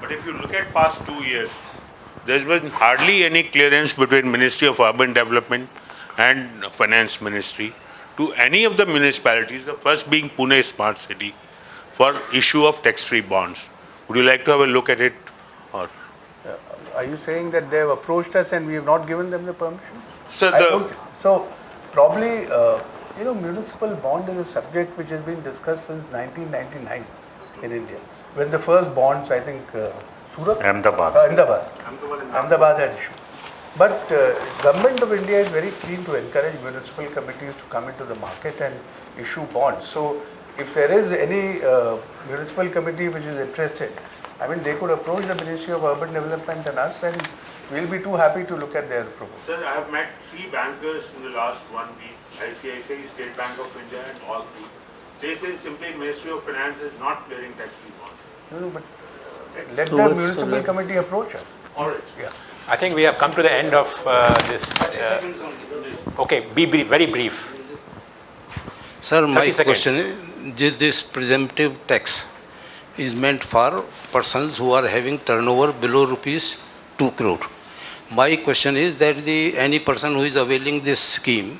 But if you look at past 2 years, there's been hardly any clearance between Ministry of Urban Development and Finance Ministry to any of the municipalities, the first being Pune Smart City, for issue of tax-free bonds. Would you like to have a look at it? Or Are you saying that they have approached us and we have not given them the permission? Sir, so probably, municipal bond is a subject which has been discussed since 1999 in India. When the first bonds, I think, Surat? Ahmedabad had issued. But Government of India is very keen to encourage municipal committees to come into the market and issue bonds. So if there is any municipal committee which is interested, they could approach the Ministry of Urban Development and us, and we'll be too happy to look at their proposal. Sir, I have met 3 bankers in the last 1 week, ICICI, State Bank of India, and all 3. They say simply Ministry of Finance is not clearing tax-free bonds. No, but let the municipal committee approach us. All right. Yeah. I think we have come to the end of this. Okay, be brief, very brief. Sir, my 30 seconds. question is, this presumptive tax is meant for persons who are having turnover below rupees 2 crore. My question is that any person who is availing this scheme,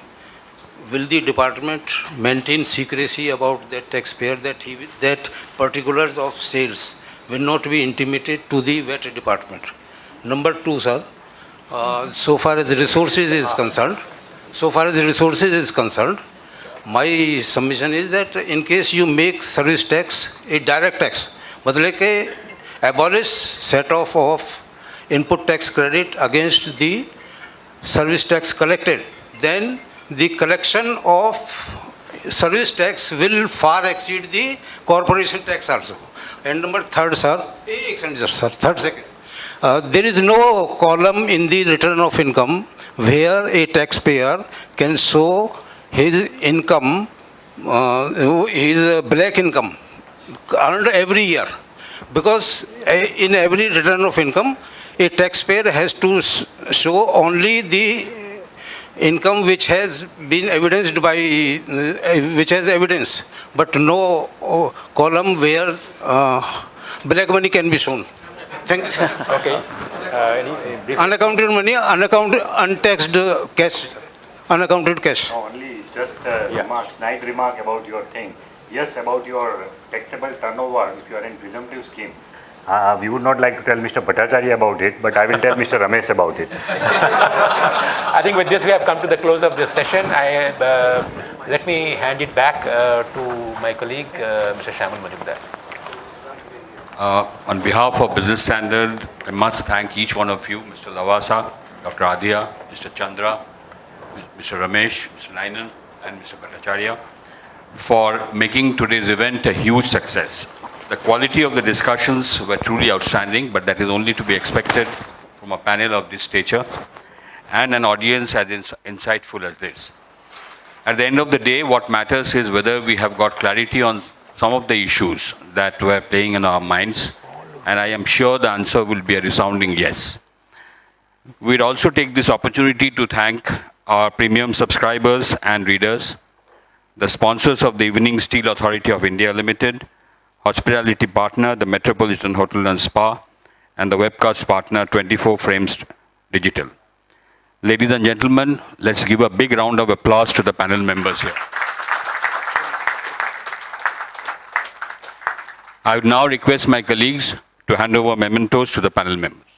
will the department maintain secrecy about that taxpayer, that particulars of sales will not be intimated to the VAT department? Number 2, sir, so far as resources is concerned, my submission is that in case you make service tax a direct tax, मतलब के abolish set off of input tax credit against the service tax collected, then the collection of service tax will far exceed the corporation tax also. And number 3, sir, third second. There is no column in the return of income where a taxpayer can show his income, his black income earned every year. Because in every return of income, a taxpayer has to show only the income which has been evidenced by, which has evidence, but no column where black money can be shown. Thank you. Okay. Unaccounted money, untaxed cash, unaccounted cash. No, only just a snide remark about your thing. Yes, about your taxable turnover, if you are in presumptive scheme. We would not like to tell Mr. Bhattacharya about it, but I will tell Mr. Ramesh about it. I think with this we have come to the close of this session. Let me hand it back to my colleague, Mr. Shamal Majumdar. On behalf of Business Standard, I must thank each one of you, Mr. Lavasa, Dr. Adhia, Mr. Chandra, Mr. Ramesh, Mr. Ninan, and Mr. Bhattacharya, for making today's event a huge success. The quality of the discussions were truly outstanding, but that is only to be expected from a panel of this stature and an audience as insightful as this. At the end of the day, what matters is whether we have got clarity on some of the issues that were playing in our minds, and I am sure the answer will be a resounding yes. We'd also take this opportunity to thank our premium subscribers and readers, the sponsors of the Evening Steel Authority of India Limited, hospitality partner, the Metropolitan Hotel and Spa, and the webcast partner, 24 Frames Digital. Ladies and gentlemen, let's give a big round of applause to the panel members here. I would now request my colleagues to hand over mementos to the panel members.